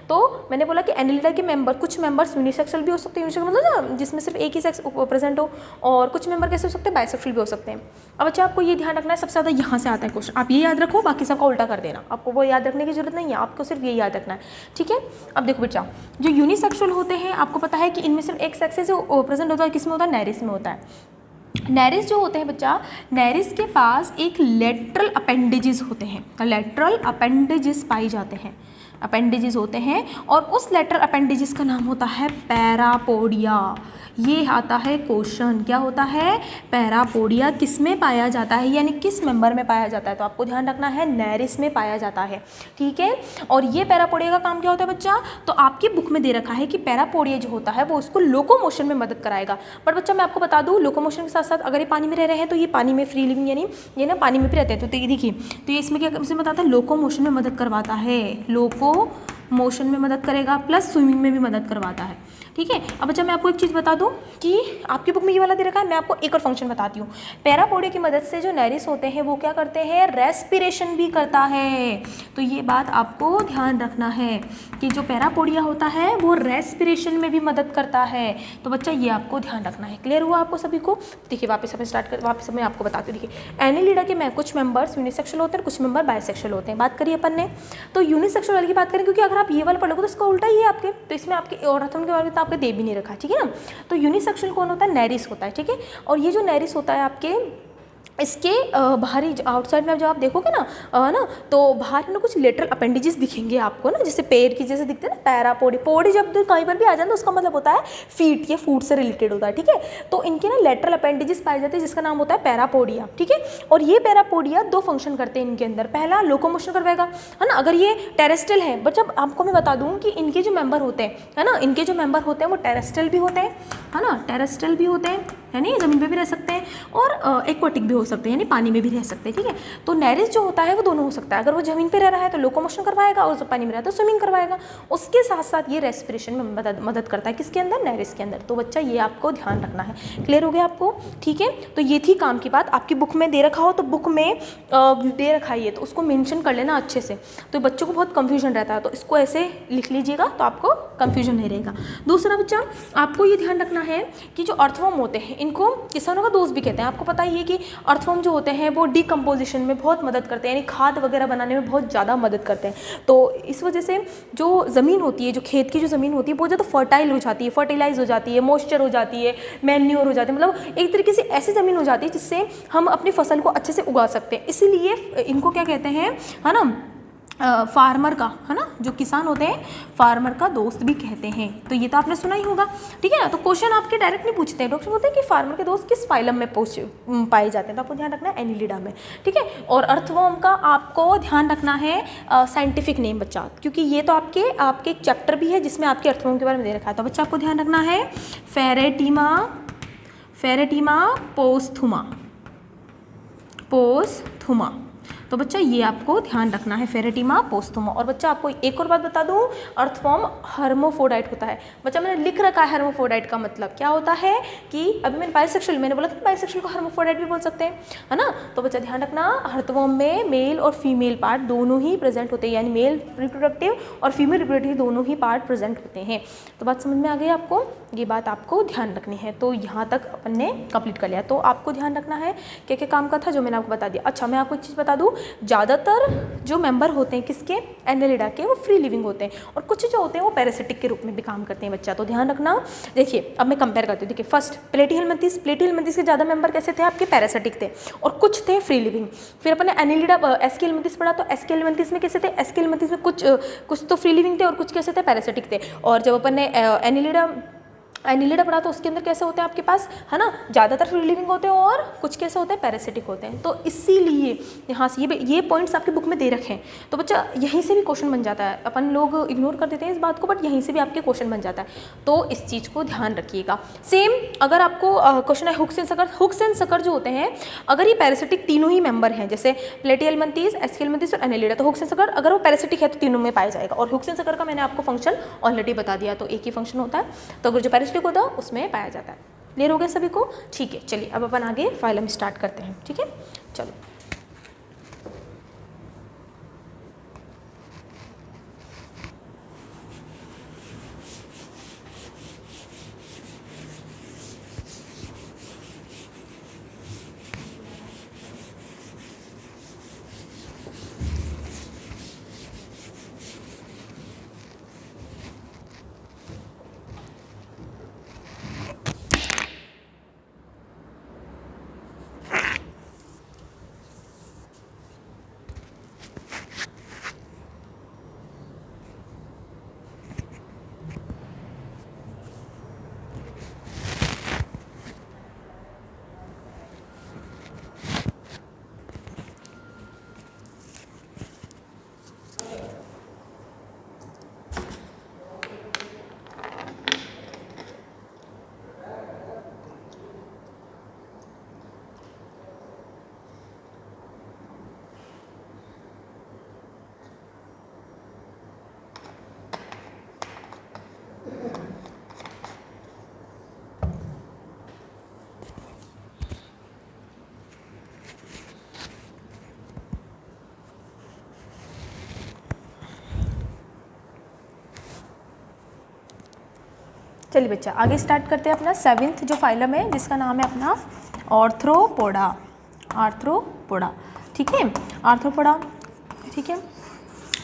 तो मैंने बोला कि एनेलिडा के मेंबर, कुछ मेंबर्स यूनिसेक्सुअल भी हो सकते हैं, यूनिसेक्सुअल मतलब ना जिसमें सिर्फ एक ही सेक्स प्रेजेंट हो, और कुछ मेंबर कैसे हो सकते हैं, बायसेक्सुअल भी हो सकते हैं। अब अच्छा आपको ये ध्यान रखना है, सबसे ज़्यादा यहाँ से आता है क्वेश्चन, आप ये याद रखो, बाकी सबका उल्टा कर देना, आपको वो याद रखने की जरूरत नहीं है, आपको सिर्फ ये याद रखना है, ठीक है। अब देखो बच्चा, जो यूनिसेक्सुअल होते हैं आपको पता है कि इनमें सिर्फ एक सेक्स है जो प्रेजेंट होता है, किसमें होता है, नेरिस में होता है। नेरिस जो होते हैं बच्चा, नेरिस के पास एक लेटरल अपेंडेजेस होते हैं, लेटरल अपेंडेजेस पाए जाते हैं, अपेंडेजेस होते हैं, और उस लेटरल अपेंडेजेस का नाम होता है पैरापोडिया। ये आता है क्वेश्चन, क्या होता है, पैरापोडिया किस में पाया जाता है, यानी किस मेंबर में पाया जाता है। तो आपको ध्यान रखना है नेरिस में पाया जाता है, ठीक है। और ये पैरापोडिया का काम क्या होता है बच्चा, तो आपकी बुक में दे रखा है कि पैरापोडिया जो होता है वो उसको लोकोमोशन में मदद कराएगा। बट बच्चा मैं आपको बता दूँ, लोकोमोशन के साथ साथ अगर ये पानी में रह रहे हैं तो ये पानी में फ्री लिविंग, यानी ये ना पानी में भी रहते हैं। तो देखिए, तो ये इसमें क्या इसमें बताता है, लोकोमोशन में मदद करवाता है, लोकोमोशन में मदद करेगा, प्लस स्विमिंग में भी मदद करवाता है, ठीक ठीक है। अब अच्छा मैं आपको एक चीज़ बता दूं कि आपकी बुक में ये वाला दे रखा है, मैं आपको एक और फंक्शन बताती हूँ। पैरापोडिया की मदद से जो नैरिस होते हैं वो क्या करते हैं, रेस्पिरेशन भी करता है। तो ये बात आपको ध्यान रखना है कि जो पैरापोडिया होता है वो रेस्पिरेशन में भी मदद करता है। तो बच्चा ये आपको ध्यान रखना है। क्लियर हुआ आपको सभी को? देखिए वापस मैं आपको बताती हूँ। देखिए एनिलिडा के कुछ मेंबर्स यूनिसेक्सुअल होते हैं, कुछ मेंबर बायसेक्सुअल होते हैं। बात करिए अपन ने, तो यूनिसेक्सुअल वाली की बात करें, क्योंकि अगर आप ये वाला पढ़ोगे तो इसका उल्टा ही है आपके, तो इसमें आपके औरतों के बारे में तो आपके दे भी नहीं रखा, ठीक है ना। तो यूनिसेक्सुअल कौन होता है, नैरिस होता है, ठीक है। और ये जो नैरिस होता है आपके, इसके बाहरी आउटसाइड में जब आप देखोगे ना तो बाहर ना कुछ लेटरल अपेंडिजेस दिखेंगे आपको ना, जैसे पैर की जैसे दिखते हैं ना, पैरापोडी। पोडी जब कहीं पर भी आ जाए तो उसका मतलब होता है फीट या फूट से रिलेटेड होता है, ठीक है। तो इनके ना लेटरल अपेंडिजेस पाए जाते हैं जिसका नाम होता है पैरापोडिया, ठीक है। और ये पैरापोडिया दो फंक्शन करते हैं इनके अंदर। पहला लोकोमोशन करवाएगा, है ना, अगर ये टेरेस्ट्रियल है। बट जब आपको मैं बता दूँ कि इनके जो मेंबर होते हैं, है ना, इनके जो मेंबर होते हैं वो टेरेस्ट्रियल भी होते हैं, है ना, टेरेस्ट्रियल भी होते हैं, यानी ज़मीन पे भी रह सकते हैं, और एक्वाटिक भी हो सकते हैं, यानी पानी में भी रह सकते हैं, ठीक है। तो नैरिस जो होता है वो दोनों हो सकता है। अगर वो ज़मीन पे रह रहा है तो लोकोमोशन करवाएगा, और जो पानी में रहता है तो स्विमिंग करवाएगा। उसके साथ साथ ये रेस्पिरेशन में मदद करता है, किसके अंदर, नैरिस के अंदर। तो बच्चा ये आपको ध्यान रखना है। क्लियर हो गया आपको? ठीक है। तो ये थी काम की बात। आपकी बुक में दे रखा हो तो बुक में दे रखा है ये, तो उसको मेंशन कर लेना अच्छे से। तो बच्चों को बहुत कंफ्यूजन रहता है, तो इसको ऐसे लिख लीजिएगा तो आपको कंफ्यूजन नहीं रहेगा। दूसरा बच्चा आपको ये ध्यान रखना है कि जो अर्थवर्म होते हैं इनको किसानों का दोस्त भी कहते हैं। आपको पता ही है कि अर्थवर्म जो होते हैं वो डिकम्पोजिशन में बहुत मदद करते हैं, यानी खाद वगैरह बनाने में बहुत ज़्यादा मदद करते हैं। तो इस वजह से जो ज़मीन होती है, जो खेत की जो ज़मीन होती है बहुत ज़्यादा फर्टाइल हो जाती है, फर्टिलाइज हो जाती है, मॉइस्चर हो जाती है, मैन्योर हो जाती है, मतलब एक तरीके से ऐसी ज़मीन हो जाती है जिससे हम अपनी फसल को अच्छे से उगा सकते हैं। इसीलिए इनको क्या कहते हैं, है ना, फार्मर का, है ना, जो किसान होते हैं फार्मर का दोस्त भी कहते हैं। तो ये तो आपने सुना ही होगा, ठीक है ना। तो क्वेश्चन आपके डायरेक्ट नहीं पूछते हैं, डॉक्टर बोलते हैं कि फार्मर के दोस्त किस फाइलम में पाए जाते हैं, तो आपको ध्यान रखना है एनिलिडा में, ठीक है। और अर्थवर्म का आपको ध्यान रखना है साइंटिफिक नेम बच्चा, क्योंकि ये तो आपके एक चैप्टर भी है जिसमें आपके अर्थवर्म के बारे में दे रखा है। तो बच्चा आपको ध्यान रखना है फेरेटिमा पोस्थुमा। तो बच्चा ये आपको ध्यान रखना है, फेरेटिमा पोस्थुमा। और बच्चा आपको एक और बात बता दूं, अर्थवर्म हर्मोफोडाइट होता है। बच्चा मैंने लिख रखा है हर्मोफोडाइट का मतलब क्या होता है कि अभी मैंने बाइसेक्सुअल, मैंने बोला था बाइसेक्सुअल को हर्मोफोडाइट भी बोल सकते हैं, है ना। तो बच्चा ध्यान रखना, अर्थवर्म में मेल और फीमेल पार्ट दोनों ही प्रेजेंट होते हैं, यानी मेल रिप्रोडक्टिव और फीमेल रिप्रोडक्टिव दोनों ही पार्ट प्रेजेंट होते हैं। तो बात समझ में आ गई आपको? ये बात आपको ध्यान रखनी है। तो यहाँ तक अपन ने कंप्लीट कर लिया। तो आपको ध्यान रखना है क्या क्या काम का था जो मैंने आपको बता दिया। अच्छा मैं आपको एक चीज़ बता दूँ, ज़्यादातर जो मेंबर होते हैं किसके, एनिलिडा के, वो फ्री लिविंग होते हैं, और कुछ जो होते हैं वो पैरासिटिक के रूप में भी काम करते हैं बच्चा। तो ध्यान रखना। देखिए अब मैं कंपेयर करती हूँ। देखिए फर्स्ट प्लेटीहेलमिन्थेस के ज़्यादा मेंबर कैसे थे आपके, पैरासिटिक थे, और कुछ थे फ्री लिविंग। फिर अपन ने एनिलिडा एस्केलमिन्थेस पढ़ा, तो एस्केलमिन्थेस में कैसे थे, एस्केलमिन्थेस में कुछ तो फ्री लिविंग थे और कुछ कैसे थे, पैरासिटिक थे। और जब अपन ने एनिलिडा पढ़ा तो उसके अंदर कैसे होते हैं आपके पास, है ना, ज़्यादातर फ्री लिविंग होते हैं और कुछ कैसे होते हैं, पैरासिटिक होते हैं। तो इसीलिए यहाँ से ये पॉइंट्स आपकी बुक में दे रखे हैं। तो बच्चा यहीं से भी क्वेश्चन बन जाता है, अपन लोग इग्नोर कर देते हैं इस बात को, बट यहीं से भी आपके क्वेश्चन बन जाता है। तो इस चीज़ को ध्यान रखिएगा। सेम अगर आपको क्वेश्चन है हुक्स एंड सकर जो होते हैं, अगर ये पैरासिटिक तीनों ही मेंबर हैं, जैसे प्लेटीहेलमिन्थेस, एस्केलमिन्थेस और एनिलिडा, तो हुक्स एंड सकर अगर वो पैरासिटिक है तो तीनों में पाया जाएगा। और हुक्स एंड सकर का मैंने आपको फंक्शन ऑलरेडी बता दिया, तो एक ही फंक्शन होता है, तो अगर जो पैरासिटिक होता है उसमें पाया जाता है। क्लियर हो गया सभी को? ठीक है, चलिए अब अपन आगे फाइलम स्टार्ट करते हैं, ठीक है, चलो। चलिए बच्चा आगे स्टार्ट करते हैं अपना 7th जो फाइलम है जिसका नाम है अपना आर्थ्रोपोडा। आर्थ्रोपोडा, ठीक है, आर्थ्रोपोडा, ठीक है।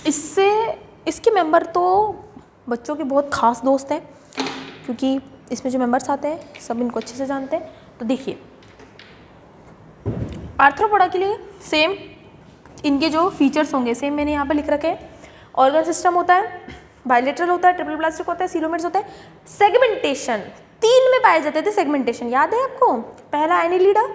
इसके मेंबर तो बच्चों के बहुत ख़ास दोस्त हैं, क्योंकि इसमें जो मेंबर्स आते हैं सब इनको अच्छे से जानते हैं। तो देखिए आर्थ्रोपोडा के लिए सेम इनके जो फीचर्स होंगे सेम मैंने यहाँ पर लिख रखे हैं। ऑर्गन सिस्टम होता है, बायलेटरल होता है, ट्रिपल प्लास्टिक होता है, सीलोमेट्स होता है। सेगमेंटेशन 3 में पाए जाते थे, सेगमेंटेशन याद है आपको? पहला एनिलिडा,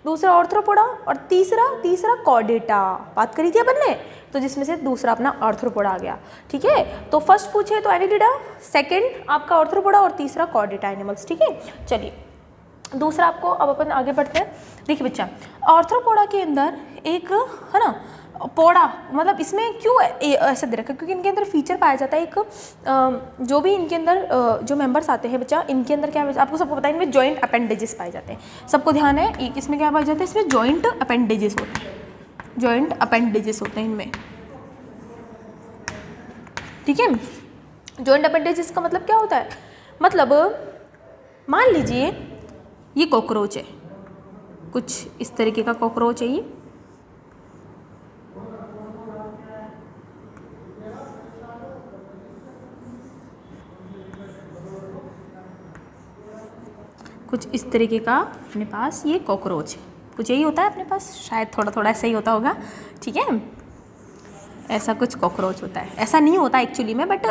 दूसरा आर्थ्रोपोडा और तीसरा कॉर्डेटा, बात करी थी अपन ने, तो जिसमें से दूसरा अपना आर्थ्रोपोडा आ गया, ठीक है। तो फर्स्ट पूछे तो एनिलिडा, सेकंड आपका आर्थ्रोपोडा और तीसरा कॉर्डेटा एनिमल्स, ठीक है। चलिए दूसरा आपको, अब अपन आगे बढ़ते हैं। देखिए बच्चा आर्थ्रोपोडा के अंदर एक है ना पोड़ा, मतलब इसमें क्यों ऐसा दे रखा है? क्योंकि इनके अंदर फीचर पाया जाता है एक जो भी इनके अंदर जो मेंबर्स आते हैं बच्चा, इनके अंदर क्या आपको सबको पता है, इनमें जॉइंट अपेंडेजेस पाए जाते हैं। सबको ध्यान है, एक इसमें क्या पाया जाता है, इसमें जॉइंट अपेंडेजेस होते हैं, जॉइंट अपेंडेजेस होते हैं इनमें, ठीक है। जॉइंट अपेंडेजेस का मतलब क्या होता है? मतलब मान लीजिए ये कॉकरोच है, कुछ इस तरीके का कॉकरोच है ये, कुछ इस तरीके का अपने पास ये कॉकरोच है, कुछ यही होता है अपने पास, शायद थोड़ा थोड़ा ऐसा ही होता होगा, ठीक है। ऐसा कुछ कॉकरोच होता है, ऐसा नहीं होता एक्चुअली में, बट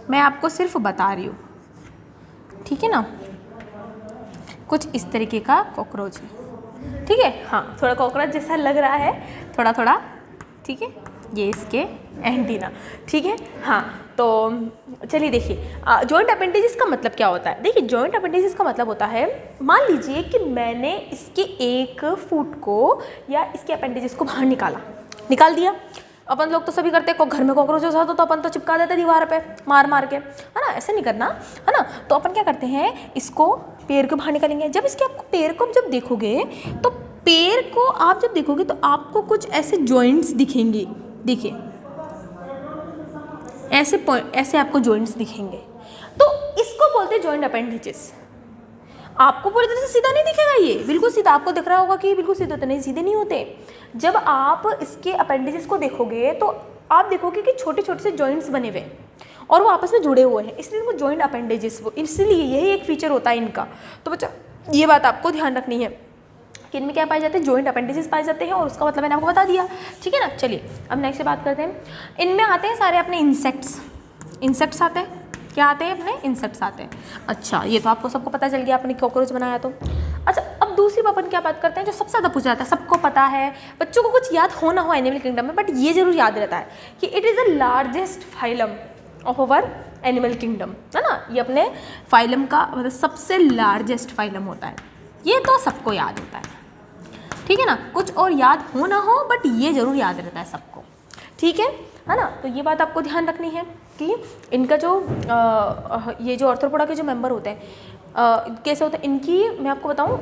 मैं आपको सिर्फ बता रही हूँ, ठीक है ना। कुछ इस तरीके का कॉकरोच है, ठीक है। हाँ थोड़ा कॉकरोच जैसा लग रहा है, थोड़ा थोड़ा, ठीक है। ये इसके एंटीना, ठीक है। हाँ तो चलिए देखिए जॉइंट अपेंडेजेस का मतलब क्या होता है। देखिए जॉइंट अपेंडेजेस का मतलब होता है, मान लीजिए कि मैंने इसके एक फुट को या इसके अपेंडेजेस को बाहर निकाल दिया। अपन लोग तो सभी करते हैं, घर में कॉकरोच होता तो अपन तो चिपका देते दीवार पे मार के, है ना, ऐसे नहीं करना, है ना। तो अपन क्या करते हैं, इसको पैर को बाहर निकालेंगे। जब इसके आपको पैर को जब देखोगे तो पैर को आप जब देखोगे तो आपको कुछ ऐसे जॉइंट्स दिखेंगे, देखिए ऐसे आपको जॉइंट्स दिखेंगे, तो इसको बोलते हैं जॉइंट अपेंडेजेस। आपको पूरी तरह से सीधा नहीं दिखेगा, ये बिल्कुल सीधा आपको दिख रहा होगा कि बिल्कुल सीधा, तो नहीं, सीधे नहीं होते। जब आप इसके अपेंडेजेस को देखोगे तो आप देखोगे कि छोटे छोटे से जॉइंट्स बने हुए हैं और वो आपस में जुड़े हुए हैं, इसलिए वो जॉइंट अपेंडेजेस, वो इसलिए यही एक फीचर होता है इनका। तो बच्चा ये बात आपको ध्यान रखनी है कि इनमें क्या पाए जाते हैं, जॉइंट अपेंडेजेस पाए जाते हैं, और उसका मतलब मैंने आपको बता दिया, ठीक है ना। चलिए अब नेक्स्ट बात करते हैं। इनमें आते हैं सारे अपने इंसेक्ट्स आते हैं, क्या आते हैं, अपने इंसेक्ट्स आते हैं। अच्छा ये तो आपको सबको पता चल गया, आपने कॉकरोच बनाया तो। अच्छा अब दूसरी अपन क्या बात करते हैं, जो सबसे ज़्यादा पूछा जाता है, सबको पता है, बच्चों को कुछ याद हो ना हो एनिमल किंगडम में, बट ये जरूर याद रहता है कि it is the largest phylum of our animal kingdom, है ना। ये अपने फाइलम का मतलब सबसे लार्जेस्ट फाइलम होता है, ये तो सबको याद होता है, ठीक है ना। कुछ और याद हो ना हो बट ये जरूर याद रहता है सबको, ठीक है ना। तो ये बात आपको ध्यान रखनी है कि इनका जो ये जो आर्थ्रोपोडा के जो मेंबर होते हैं कैसे होते हैं, इनकी मैं आपको बताऊं,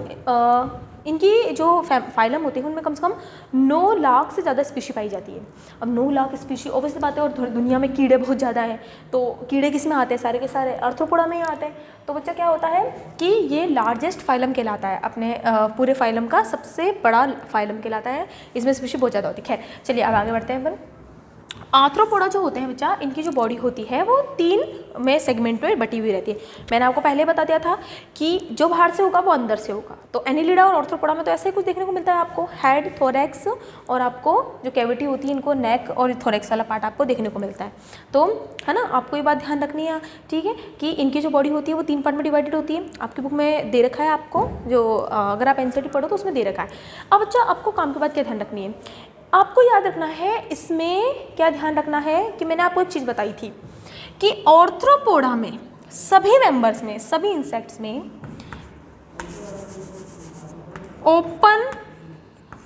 इनकी जो फाइलम होती है उनमें कम से कम 9 लाख से ज़्यादा स्पीशी पाई जाती है। अब 9 लाख स्पीशी ऑब्वियसली बात है, और दुनिया में कीड़े बहुत ज़्यादा हैं, तो कीड़े किस में आते हैं, सारे के सारे आर्थ्रोपोडा में ही आते हैं। तो बच्चा क्या होता है कि ये लार्जेस्ट फाइलम कहलाता है, अपने पूरे फाइलम का सबसे बड़ा फाइलम कहलाता है, इसमें स्पीशी बहुत ज़्यादा होती है। खैर चलिए अब आगे बढ़ते हैं अपन। आर्थ्रोपोडा जो होते हैं बच्चा, इनकी जो बॉडी होती है वो 3 में सेगमेंट में बटी हुई रहती है। मैंने आपको पहले बता दिया था कि जो बाहर से होगा वो अंदर से होगा। तो एनिलिडा और आर्थ्रोपोडा में तो ऐसे ही कुछ देखने को मिलता है आपको, हेड, थोरैक्स, और आपको जो कैविटी होती है इनको नेक और थोरैक्स वाला पार्ट आपको देखने को मिलता है। तो है ना, आपको ये बात ध्यान रखनी है, ठीक है, कि इनकी जो बॉडी होती है वो 3 पार्ट में डिवाइडेड होती है। आपकी बुक में दे रखा है आपको, जो अगर आप एनसीईआरटी पढ़ो तो उसमें दे रखा है। अब बच्चा आपको काम के बाद क्या ध्यान रखनी है, आपको याद रखना है, इसमें क्या ध्यान रखना है कि मैंने आपको एक चीज़ बताई थी कि आर्थ्रोपोडा में सभी मेंबर्स में, सभी इंसेक्ट्स में ओपन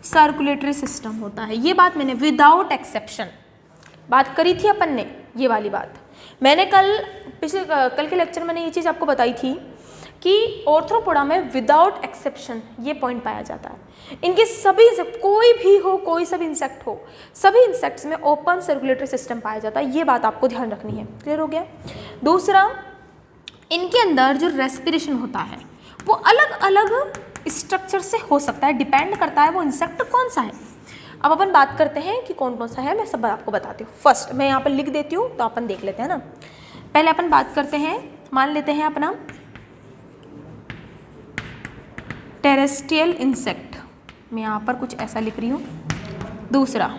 सर्कुलेटरी सिस्टम होता है। ये बात मैंने विदाउट एक्सेप्शन बात करी थी अपन ने, ये वाली बात मैंने कल के लेक्चर में ये चीज़ आपको बताई थी कि आर्थ्रोपोडा में विदाउट एक्सेप्शन ये पॉइंट पाया जाता है। इनके सभी कोई भी हो, कोई सब इंसेक्ट हो, सभी इंसेक्ट्स में ओपन सर्कुलेटरी सिस्टम पाया जाता है। ये बात आपको ध्यान रखनी है, क्लियर हो गया। दूसरा इनके अंदर जो रेस्पिरेशन होता है वो अलग अलग स्ट्रक्चर से हो सकता है, डिपेंड करता है वो इंसेक्ट कौन सा है। अब अपन बात करते हैं कि कौन कौन सा है, मैं सब आपको बताती हूँ। फर्स्ट मैं यहाँ पर लिख देती हूँ तो अपन देख लेते हैं ना। पहले अपन बात करते हैं, मान लेते हैं अपना टेरेस्ट्रियल इंसेक्ट, मैं यहाँ पर कुछ ऐसा लिख रही हूँ। दूसरा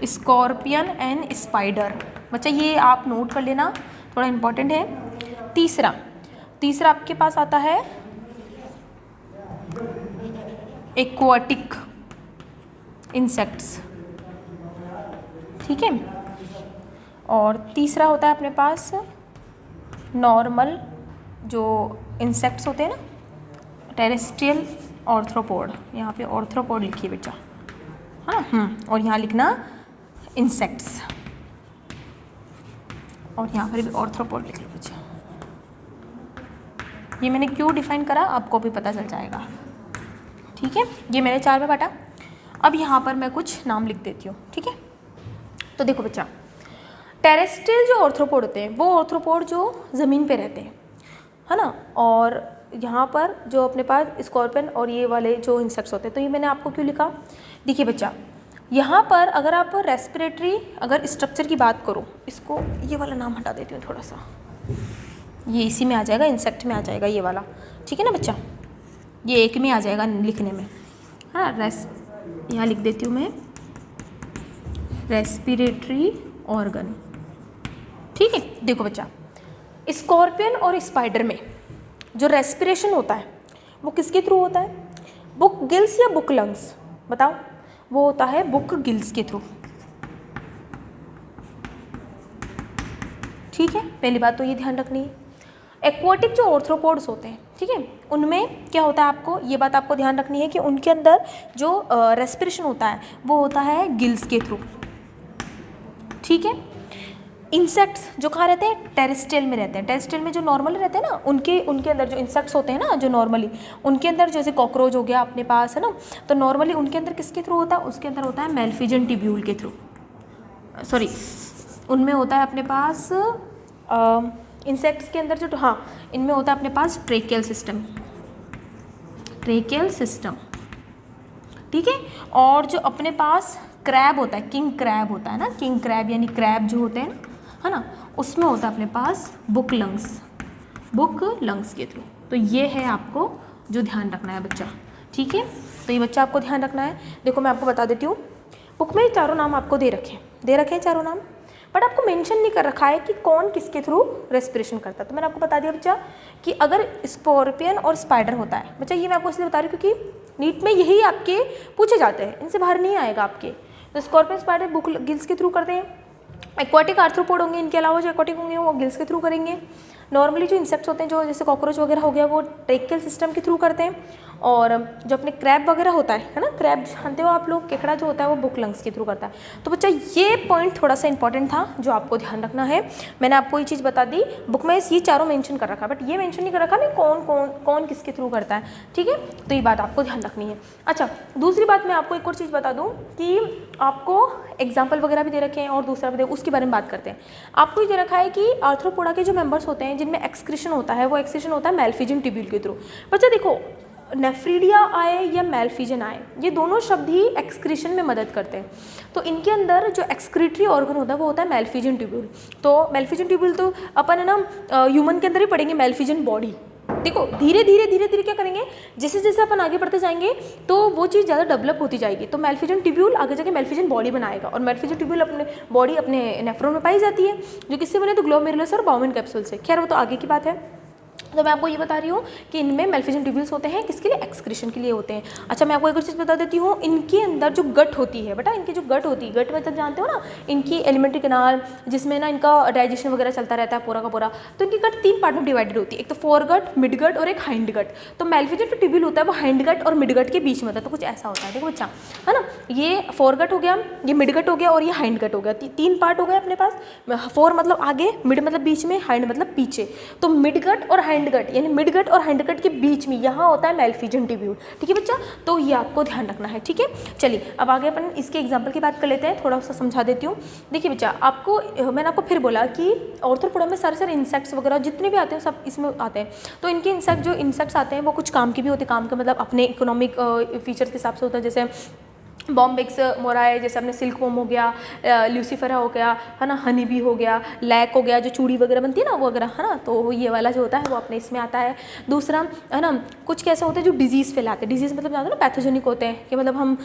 स्कॉर्पियन एंड स्पाइडर, बच्चा ये आप नोट कर लेना, थोड़ा इम्पोर्टेंट है। तीसरा आपके पास आता है एक्वाटिक इंसेक्ट्स, ठीक है। और तीसरा होता है अपने पास नॉर्मल जो इंसेक्ट्स होते हैं ना, टेरेस्ट्रियल ऑर्थ्रोपोड, यहाँ पे ऑर्थ्रोपोड लिखिए बेटा, हाँ और यहाँ लिखना इंसेक्ट्स, और यहाँ पर भी ऑर्थ्रोपोड लिख लो बच्चा। ये मैंने क्यों डिफाइन करा आपको भी पता चल जाएगा, ठीक है। ये मैंने 4 में बांटा। अब यहाँ पर मैं कुछ नाम लिख देती हूँ, ठीक है। तो देखो बच्चा, टेरेस्ट्रियल जो ऑर्थ्रोपोड होते हैं वो ऑर्थ्रोपोड जो ज़मीन पे रहते हैं, है ना। और यहाँ पर जो अपने पास स्कॉर्पियन और ये वाले जो इंसेक्ट्स होते हैं, तो ये मैंने आपको क्यों लिखा, देखिए बच्चा, यहाँ पर अगर आप रेस्पिरेटरी अगर स्ट्रक्चर की बात करो, इसको ये वाला नाम हटा देती हूँ थोड़ा सा, ये इसी में आ जाएगा, इंसेक्ट में आ जाएगा ये वाला, ठीक है ना बच्चा, ये एक में आ जाएगा लिखने में, हाँ। यहाँ लिख देती हूँ मैं रेस्पिरेटरी ऑर्गन, ठीक है। देखो बच्चा, स्कॉर्पियन और स्पाइडर में जो रेस्पिरेशन होता है वो किसके थ्रू होता है, बुक गिल्स या बुक लंग्स, बताओ। वो होता है बुक गिल्स के थ्रू, ठीक है। पहली बात तो ये ध्यान रखनी है। एक्वाटिक जो ऑर्थ्रोपोड्स होते हैं, ठीक है, उनमें क्या होता है, आपको ये बात आपको ध्यान रखनी है कि उनके अंदर जो रेस्पिरेशन होता है वो होता है गिल्स के थ्रू, ठीक है। इंसेक्ट्स जो कहाँ रहते हैं, टेरेस्ट्रियल में रहते हैं। टेरेस्ट्रियल में जो नॉर्मल रहते हैं ना, उनके अंदर जो इंसेक्ट्स होते हैं ना, जो नॉर्मली उनके अंदर जैसे कॉकरोच हो गया अपने पास, है ना, तो नॉर्मली उनके अंदर किसके थ्रू होता है, उसके अंदर होता है मेलफिजन ट्यूब्यूल के थ्रू, सॉरी उनमें होता है अपने पास इंसेक्ट्स के अंदर जो, हाँ इनमें होता है अपने पास ट्रेकियल सिस्टम, ठीक है। और जो अपने पास क्रैब होता है, किंग क्रैब होता है ना, किंग क्रैब यानी क्रैब जो होते हैं ना, है ना, उसमें होता है अपने पास बुक लंग्स के थ्रू। तो ये है आपको जो ध्यान रखना है बच्चा, ठीक है। तो ये बच्चा आपको ध्यान रखना है। देखो मैं आपको बता देती हूँ, बुक में चारों नाम आपको दे रखे हैं चारों नाम, बट आपको मेंशन नहीं कर रखा है कि कौन किसके थ्रू रेस्पिरेशन करता है। तो मैंने आपको बता दिया बच्चा कि अगर स्कॉर्पियन और स्पाइडर होता है, बच्चा ये मैं आपको इसलिए बता रही हूँ क्योंकि नीट में यही आपके पूछे जाते हैं, इनसे बाहर नहीं आएगा आपके। तो स्कॉर्पियन स्पाइडर बुक गिल्स के थ्रू करते हैं। एक्वाटिक आर्थ्रोपोड होंगे, इनके अलावा जो एक्वाटिक होंगे वो गिल्स के थ्रू करेंगे। नॉर्मली जो इंसेक्ट्स होते हैं जो जैसे कॉकरोच वगैरह हो गया वो ट्रेकियल सिस्टम के थ्रू करते हैं। और जो अपने क्रैब वगैरह होता है ना, क्रैब जानते हो आप लोग, केकड़ा जो होता है वो बुक लंग्स के थ्रू करता है। तो बच्चा ये पॉइंट थोड़ा सा इंपॉर्टेंट था जो आपको ध्यान रखना है। मैंने आपको ये चीज़ बता दी, बुक में ये चारों मेंशन कर रखा है, बट ये मेंशन नहीं कर रखा ना कौन किसके थ्रू करता है, ठीक है। तो ये बात आपको ध्यान रखनी है। अच्छा, दूसरी बात मैं आपको एक और चीज़ बता दूँ कि आपको एग्जाम्पल वगैरह भी दे रखे हैं और दूसरा भी उसके बारे में बात करते हैं। आपको ये दे रखा है कि आर्थ्रोपोडा के जो मेंबर्स होते हैं जिनमें एक्सक्रीशन होता है वो एक्सक्रीशन होता है मेलफिजन ट्यूब्यूल के थ्रू। बच्चा देखो, नेफ्रीडिया आए या मेलफिजन आए, ये दोनों शब्द ही एक्सक्रीशन में मदद करते हैं। तो इनके अंदर जो एक्सक्रीटरी ऑर्गन होता है वो होता है मेलफिजन ट्यूब्यूल। तो मेलफिजन ट्यूब्यूल तो अपन है ना ह्यूमन के अंदर ही पढ़ेंगे मेलफिजन बॉडी। देखो धीरे धीरे क्या करेंगे, जैसे जैसे अपन आगे बढ़ते जाएंगे तो वो चीज़ ज़्यादा डेवलप होती जाएगी। तो मेलफिजन ट्यूब्यूल आगे जाके मेलफिजन बॉडी बनाएगा, और मेलफिजन ट्यूब्यूल अपने बॉडी अपने नेफ्रॉन में पाई जाती है, जो किससे बने, तो ग्लोमेरुलस और बाउमेन कैप्सूल से। खैर वो तो आगे की बात है। तो मैं आपको ये बता रही हूँ कि इनमें मेलफिजन ट्यूब्यूल्स होते हैं, किसके लिए, एक्सक्रीशन के लिए होते हैं। अच्छा, मैं आपको एक और चीज़ बता देती हूँ, इनके अंदर जो गट होती है बेटा, इनकी जो गट होती है, गट मतलब जानते हो ना, इनकी एलिमेंट्री कैनाल जिसमें ना इनका डाइजेशन वगैरह चलता रहता है पूरा का पूरा। तो इनकी गट 3 पार्ट में डिवाइडेड होती है, एक तो फोर गट, मिड गट और एक हाइंड गट। तो मेलफिजन जो ट्यूब्यूल होता है वो हाइंड गट और मिड गट के बीच में होता है। तो कुछ ऐसा होता है, देखो बच्चा, है ना, ये फोर गट हो गया, ये मिड गट हो गया और ये हाइंड गट हो गया। 3 पार्ट हो गए अपने पास। फोर मतलब आगे, मिड मतलब बीच में, हाइंड मतलब पीछे। तो मिड गट और हाइंड हैंड गट, यानी मिड गट और हैंड गट के बीच में यहाँ होता है मैल्फिजन ट्यूब्यूल, ठीक है बच्चा, तो ये आपको ध्यान रखना है, ठीक है। चलिए अब आगे अपन इसके एग्जाम्पल की बात कर लेते हैं, थोड़ा सा समझा देती हूँ। देखिए बच्चा, आपको मैंने आपको फिर बोला कि ऑर्थ्रोपोडा में सारे इंसेक्ट्स वगैरह जितने भी आते हैं सब इसमें आते हैं। तो इनके इंसेक्ट्स आते हैं वो कुछ काम के भी होते हैं, काम के मतलब अपने इकोनॉमिक फीचर्स के हिसाब से होता है, जैसे बॉम्बिक्स मोराए, जैसे अपने सिल्क वॉर्म हो गया, ल्यूसीफेरा हो गया, है ना, हनी बी हो गया, लैक हो गया, जो चूड़ी वगैरह बनती है ना वो वगैरह, है ना, तो ये वाला जो होता है वो अपने इसमें आता है। दूसरा है ना, कुछ कैसे होते हैं जो डिजीज़ फैलाते हैं, डिजीज़ मतलब जानते हो ना, पैथोजेनिक होते हैं, कि मतलब हम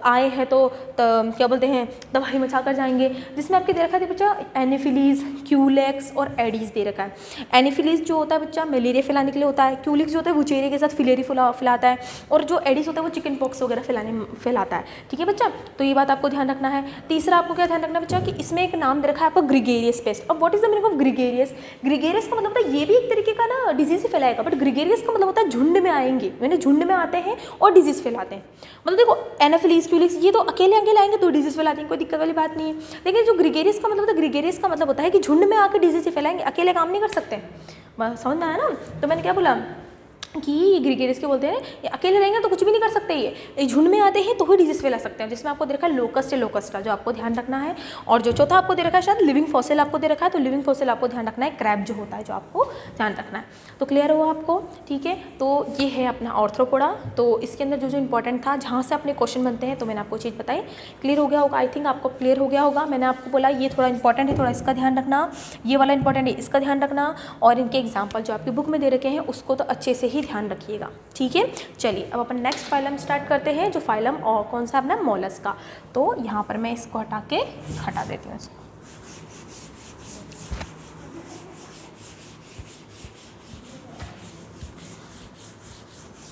आए हैं तो क्या बोलते हैं, दवाई मचा कर जाएंगे, जिसमें आपके दे रखा है बच्चा एनोफिलीज, क्यूलेक्स और एडीज दे रखा है। एनोफिलीज जो होता है बच्चा मलेरिया फैलाने के लिए होता है, क्यूलेक्स जो होता है वो चेहरे के साथ फिलेरी फैलाता है, और जो एडीज होता है वो चिकन पॉक्स वगैरह फैलाता है, ठीक है बच्चा। तो ये बात आपको ध्यान रखना है। तीसरा आपको क्या ध्यान रखना है बच्चा, कि इसमें एक नाम दे रखा है आपको ग्रिगेरियस पेस्ट। अब what is the meaning of gregarious? Gregarious का मतलब होता है ये भी एक तरीके का ना डिजीज फैलाएगा, बट ग्रिगेरियस का मतलब होता है झुंड में आएंगे, यानी झुंड में आते हैं और डिजीज फैलाते हैं। मतलब देखो एनाफिलीज, क्यूलिक्स ये तो अकेले आएंगे तो डिजीज फैलाते हैं, कोई दिक्कत वाली बात नहीं है। लेकिन जो ग्रिगेरियस का मतलब होता है, ग्रिगेरियस का मतलब होता है कि झुंड में आकर डिजीज फैलाएंगे, अकेले काम नहीं कर सकते। समझ में आया ना? तो मैंने क्या बोला कि ये ग्रिगेरियस के बोलते हैं, ये अकेले रहेंगे तो कुछ भी नहीं कर सकते, ये झुंड में आते हैं तो ही डिजीज फैला सकते हैं, जिसमें आपको दे रखा है लोकस्ट है, लोकस्टा जो आपको ध्यान रखना है। और जो चौथा आपको दे रखा है शायद लिविंग फॉसिल आपको दे रखा है, तो लिविंग फॉसिल आपको ध्यान रखना है, क्रैब जो होता है जो आपको ध्यान रखना है। तो क्लियर हुआ आपको? ठीक है, तो ये है अपना ऑर्थ्रोपोडा। तो इसके अंदर जो इंपॉर्टेंट था, जहाँ से अपने क्वेश्चन बनते हैं, तो मैंने आपको चीज़ बताई, क्लियर हो गया होगा, आई थिंक आपको क्लियर हो गया होगा। मैंने आपको बोला ये थोड़ा इंपॉर्टेंट है, थोड़ा इसका ध्यान रखना, ये वाला इंपॉर्टेंट है, इसका ध्यान रखना, और इनके एग्जाम्पल जो आपकी बुक में दे रखे हैं उसको तो अच्छे से ही ध्यान रखिएगा, ठीक है। चलिए अब अपन नेक्स्ट फाइलम स्टार्ट करते हैं, जो फाइलम और कौन सा अपना मोलस्का। तो यहाँ पर मैं इसको हटा देती हूँ इसको।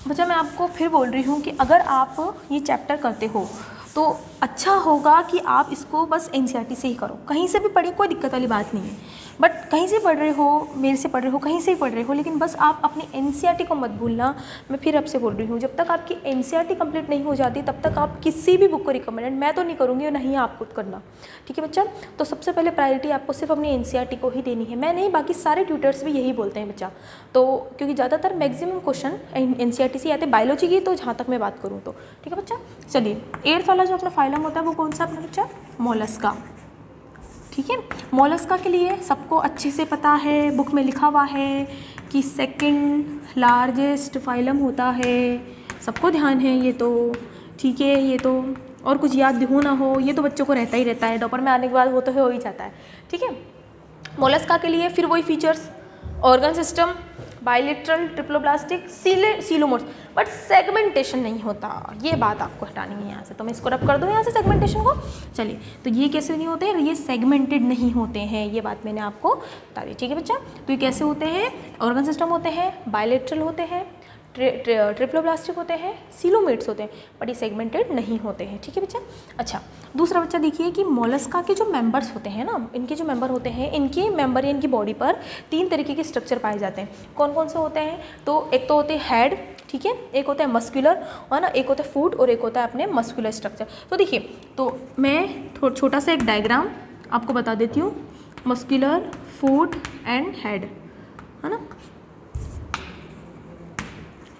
बच्चा मैं आपको फिर बोल रही हूँ कि अगर आप ये चैप्टर करते हो तो अच्छा होगा कि आप इसको बस एनसीईआरटी से ही करो, कहीं से भी पढ़िए, कोई दिक्कत वाली बात नहीं है। बट कहीं से पढ़ रहे हो, मेरे से पढ़ रहे हो, कहीं से ही पढ़ रहे हो, लेकिन बस आप अपनी एनसीईआरटी को मत भूलना। मैं फिर आपसे बोल रही हूँ, जब तक आपकी एनसीईआरटी कंप्लीट नहीं हो जाती तब तक आप किसी भी बुक को रिकमेंडेड मैं तो नहीं करूँगी, और नहीं आप खुद करना, ठीक है बच्चा। तो सबसे पहले प्रायोरिटी आपको सिर्फ अपनी एनसीईआरटी को ही देनी है, मैं नहीं, बाकी सारे ट्यूटर्स भी यही बोलते हैं बच्चा। तो क्योंकि ज़्यादातर मैक्सिमम क्वेश्चन एनसीईआरटी से आते हैं बायोलॉजी की, तो जहाँ तक मैं बात करूँ तो ठीक है बच्चा। चलिए 8th वाला जो अपना फाइलम होता है वो कौन सा अपना बच्चा? मोलस्का, ठीक है। मोलस्का के लिए सबको अच्छे से पता है, बुक में लिखा हुआ है कि सेकंड लार्जेस्ट फाइलम होता है, सबको ध्यान है ये तो, ठीक है। ये तो और कुछ याद हो ना हो, ये तो बच्चों को रहता ही रहता है, दोपहर में आने के बाद वो तो हो ही जाता है, ठीक है। मोलस्का के लिए फिर वही features, organ system, bilateral, triploblastic, coelomates, but segmentation नहीं होता, ये बात आपको हटानी है यहाँ से। तो मैं इसको रब कर दूँ यहाँ से सेगमेंटेशन को। चलिए, तो ये कैसे नहीं होते हैं, ये सेगमेंटेड नहीं होते हैं, ये बात मैंने आपको बता दी, ठीक है बच्चा। तो ये कैसे होते हैं? ऑर्गन सिस्टम होते हैं, बाइलेटरल होते हैं, ट्रिप्लोब्लास्टिक होते हैं, सीलोमेट्स होते हैं, बट ये सेगमेंटेड नहीं होते हैं, ठीक है बच्चा। अच्छा, दूसरा बच्चा देखिए कि मोलस्का के जो मेंबर्स होते हैं ना, इनके जो मेंबर होते हैं, इनके मेंबर या इनकी बॉडी पर 3 तरीके के स्ट्रक्चर पाए जाते हैं। कौन कौन से होते हैं? तो एक तो होते हैं हेड, ठीक है, एक होता है मस्कुलर, और ना एक होता है फूट, और एक होता है अपने मस्कुलर स्ट्रक्चर। तो देखिए, तो मैं छोटा सा एक डायग्राम आपको बता देती हूँ, मस्कुलर, फूट एंड हेड, है ना।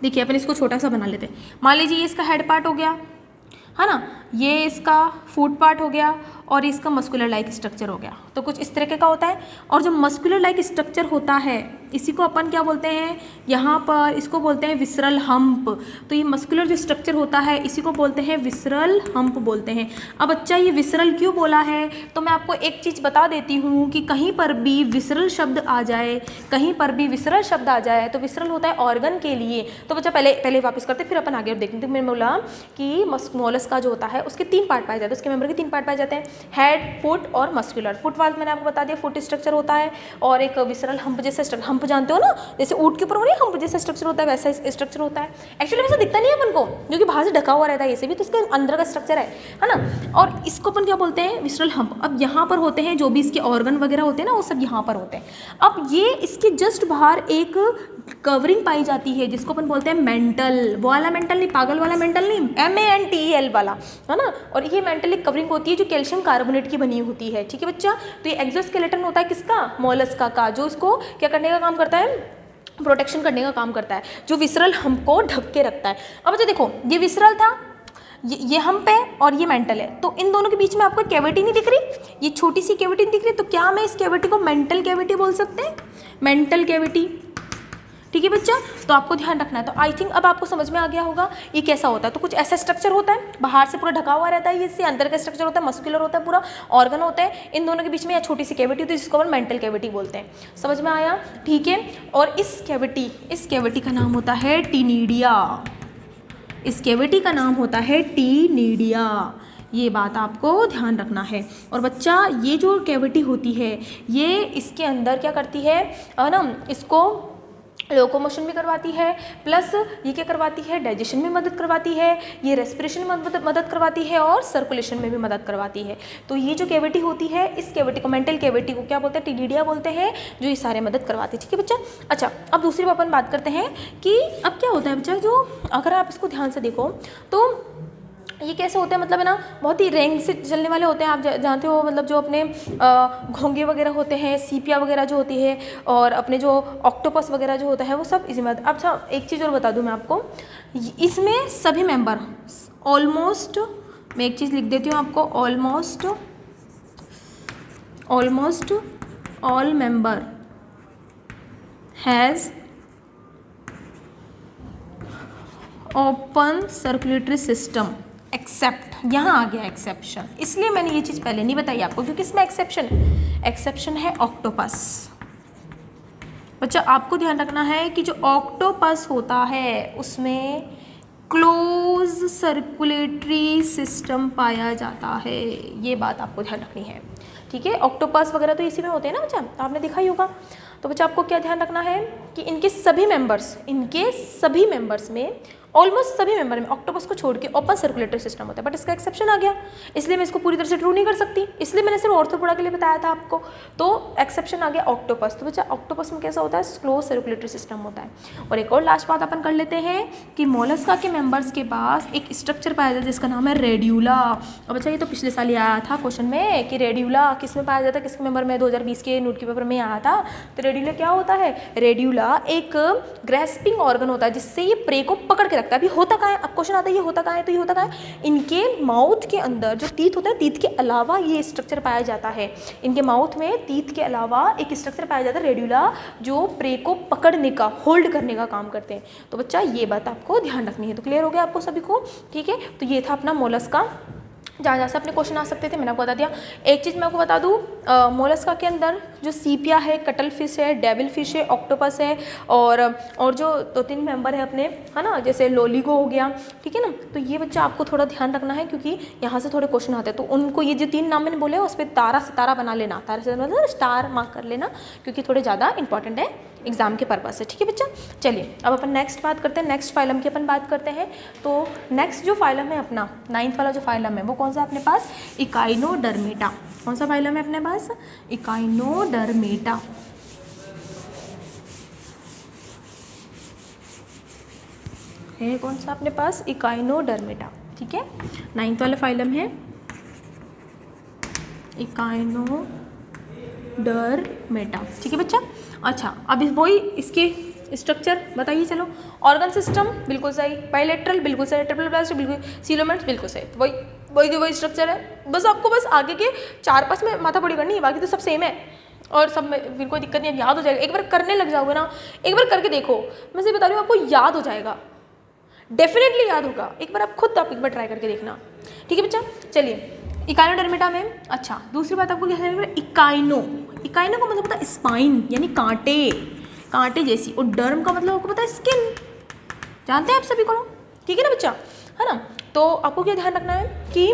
देखिए अपन इसको छोटा सा बना लेते हैं। मान लीजिए ये इसका हेड पार्ट हो गया, है ना, ये इसका फूट पार्ट हो गया, और इसका मस्कुलर लाइक स्ट्रक्चर हो गया। तो कुछ इस तरीके का होता है। और जो मस्कुलर लाइक स्ट्रक्चर होता है इसी को अपन क्या बोलते हैं, यहाँ पर इसको बोलते हैं विसरल हम्प। तो ये मस्कुलर जो स्ट्रक्चर होता है इसी को बोलते हैं विसरल हम्प बोलते हैं। अब बच्चा ये विसरल क्यों बोला है, तो मैं आपको एक चीज़ बता देती हूँ कि कहीं पर भी विसरल शब्द आ जाए, कहीं पर भी विसरल शब्द आ जाए तो विसरल होता है ऑर्गन के लिए। तो बच्चा पहले वापस करते फिर अपन आगे देखते हैं। मैंने बोला कि मोलस्का जो होता है उसके 3 पार्ट पाए जाते हैं, उसके मेंबर के 3 पार्ट पाए जाते हैं, हेड, फुट और मस्कुलर। फुट वाल मैंने आपको बता दिया, फुट स्ट्रक्चर होता है, और एक विसरल हम्प जैसा स्ट्रक्चर, हम्प जानते हो ना, जैसे ऊँट के ऊपर वो नहीं हम्प जैसा स्ट्रक्चर होता है, वैसा स्ट्रक्चर होता है। एक्चुअली वैसा दिखता नहीं है अपन को, जो कि बाहर से ढका हुआ रहता है, ऐसे भी तो इसके अंदर का स्ट्रक्चर है ना। और इसको अपन क्या बोलते हैं, विसरल हम्प। अब यहाँ पर होते हैं जो भी इसके ऑर्गन वगैरह होते हैं ना, वो सब यहाँ पर होते हैं। अब ये इसके जस्ट बाहर एक कवरिंग पाई जाती है जिसको अपन बोलते हैं मेंटल, वो वाला मेंटल नहीं, पागल वाला मेंटल नहीं, MENTAL वाला, है ना। और ये मेंटल एक कवरिंग होती है जो कैल्शियम कार्बोनेट की बनी होती है, ठीक है बच्चा। तो ये एक्सोस्केलेटन होता है किसका, मोलस्का का, जो इसको क्या करने का काम करता है, प्रोटेक्शन करने का काम करता है, जो विसरल हम्प को ढक के रखता है। अब बच्चा देखो, ये विसरल था, ये हम्प है और ये मेंटल है, तो इन दोनों के बीच में आपको कैविटी नहीं दिख रही, ये छोटी सी कैविटी नहीं दिख रही, तो क्या मैं इस कैविटी को मेंटल कैविटी बोल सकते हैं, मेंटल कैविटी। ठीक है बच्चा, तो आपको ध्यान रखना है। तो आई थिंक अब आपको समझ में आ गया होगा ये कैसा होता है। तो कुछ ऐसा स्ट्रक्चर होता है, बाहर से पूरा ढका हुआ रहता है, इससे अंदर का स्ट्रक्चर होता है, मस्कुलर होता है, पूरा ऑर्गन होता है, इन दोनों के बीच में यह छोटी सी कैविटी होती है जिसको अपन मेंटल कैविटी बोलते हैं। समझ में आया? ठीक है। और इस कैविटी का नाम होता है टीनिडिया। इस कैविटी का नाम होता है टीनिडिया। ये बात आपको ध्यान रखना है। और बच्चा ये जो कैविटी होती है ये इसके अंदर क्या करती है ना, इसको लोकोमोशन भी करवाती है, प्लस ये क्या करवाती है, डाइजेशन में मदद करवाती है, ये रेस्पिरेशन में मदद करवाती है और सर्कुलेशन में भी मदद करवाती है। तो ये जो कैविटी होती है, इस कैविटी को, मेंटल कैविटी को क्या बोलते हैं, टीनिडिया बोलते हैं, जो ये सारे मदद करवाती है। ठीक है बच्चा। अच्छा, अब दूसरी अपन बात करते हैं कि अब क्या होता है बच्चा, जो अगर आप इसको ध्यान से देखो तो ये कैसे होते हैं, मतलब है ना, बहुत ही रेंग से चलने वाले होते हैं। आप जानते हो, मतलब जो अपने घोंगे वगैरह होते हैं, सीपिया वगैरह जो होती है, और अपने जो ऑक्टोपस वगैरह जो होता है, वो सब इसी में। अच्छा, एक चीज़ और बता दूं मैं आपको, इसमें सभी मेंबर ऑलमोस्ट, मैं एक चीज़ लिख देती हूँ आपको, almost all member has open circulatory system except, यहाँ आ गया एक्सेप्शन, इसलिए मैंने ये चीज़ पहले नहीं बताई आपको, क्योंकि इसमें एक्सेप्शन है ऑक्टोपस। बच्चा आपको ध्यान रखना है कि जो ऑक्टोपस होता है उसमें क्लोज सर्कुलेटरी सिस्टम पाया जाता है, ये बात आपको ध्यान रखनी है। ठीक है, ऑक्टोपस वगैरह तो इसी में होते हैं ना बच्चा, तो आपने देखा ही होगा। तो बच्चा आपको क्या ध्यान रखना है कि इनके सभी मेंबर्स में, ऑलमोस्ट सभी मेंबर में ऑक्टोपस को छोड़ के ओपन सर्कुलेटरी सिस्टम होता है, बट इसका एक्सेप्शन आ गया, इसलिए मैं इसको पूरी तरह से ट्रू नहीं कर सकती, इसलिए मैंने सिर्फ ऑर्थोपोडा के लिए बताया था आपको। तो एक्सेप्शन आ गया ऑक्टोपस। तो बच्चा ऑक्टोपस में कैसा होता है, क्लोज सर्कुलेटरी सिस्टम होता है। और एक और लास्ट बात अपन कर लेते हैं कि मोलस्का के मेंबर्स के पास एक स्ट्रक्चर पाया जाता है जिसका नाम है रेड्यूला। और बच्चा ये तो पिछले साल ही आया था क्वेश्चन में कि रेड्यूला किस में पाया जाता है, किसके मेंबर में, 2020 के नोट के पेपर में आया था। तो रेड्यूला क्या होता है, रेड्यूला एक ग्रेस्पिंग ऑर्गन होता है जिससे ये प्रे को पकड़ के रखता है। अभी होता कहाँ है, अब क्वेश्चन आता है ये होता कहाँ है, तो ये होता कहाँ है, इनके माउथ के अंदर जो टीथ होता है, टीथ के अलावा ये स्ट्रक्चर पाया जाता है। इनके माउथ में टीथ के अलावा एक स्ट्रक्चर पाया जाता है रेड्यूला, जो प्रे को पकड़ने का, होल्ड करने का काम करते हैं। तो बच्चा ये बात आपको ध्यान रखनी है। तो क्लियर हो गया आपको सभी को? ठीक है, तो ये था अपना मोलस्का, जहाँ से अपने क्वेश्चन आ सकते थे मैंने आपको बता दिया। एक चीज़ मैं आपको बता दूँ, मोलस्का के अंदर जो सीपिया है, कटल फिश है, डेविल फिश है, ऑक्टोपस है, और जो 2-3 मेंबर है अपने, है ना, जैसे लोलिगो हो गया। ठीक है ना, तो ये बच्चा आपको थोड़ा ध्यान रखना है, क्योंकि यहाँ से थोड़े क्वेश्चन आते हैं। तो उनको ये जो 3 नाम मैंने बोले उस पर तारा सितारा बना लेना, तारा से मतलब स्टार मार्क कर लेना, क्योंकि थोड़े ज़्यादा इंपॉर्टेंट है एग्जाम के पर्पज से। ठीक है बच्चा, चलिए अब अपन नेक्स्ट बात करते हैं, नेक्स्ट फाइलम की अपन बात करते हैं। तो नेक्स्ट जो फाइलम है अपना 9th वाला जो फाइलम है वो कौन सा अपने पास, इकाइनोडर्मेटा। कौन सा फाइलम है अपने पास, इकाइनोडर्मेटा। है कौन सा अपने पास, इकाइनोडर्मेटा। ठीक है, 9th वाला फाइलम है इकाइनोडर्मेटा। ठीक है बच्चा। अच्छा, अब वही इसके स्ट्रक्चर बताइए। चलो, ऑर्गन सिस्टम बिल्कुल सही, बायलैटरल बिल्कुल सही, ट्रिपल प्लास्टिक बिल्कुल, सीलोमेंट्स बिल्कुल सही। तो वही स्ट्रक्चर है, बस आपको बस आगे के 4-5 में माथा पड़ी करनी है, बाकी तो सब सेम है और सब में फिर कोई दिक्कत नहीं है, याद हो जाएगा। एक बार करने लग जाओगे ना, एक बार करके देखो, मैं से बता रही हूँ आपको याद हो जाएगा, डेफिनेटली याद होगा। एक बार आप एक बार ट्राई करके देखना। ठीक है बच्चा, चलिए इकाइनोडर्मेटा में। अच्छा, दूसरी बात आपको क्या है, इकाइनो का मतलब होता है स्पाइन, यानी कांटे जैसी, और डर्म का मतलब आपको पता है स्किन, जानते हैं आप सभी को। ठीक है ना बच्चा, है ना। तो आपको क्या ध्यान रखना है कि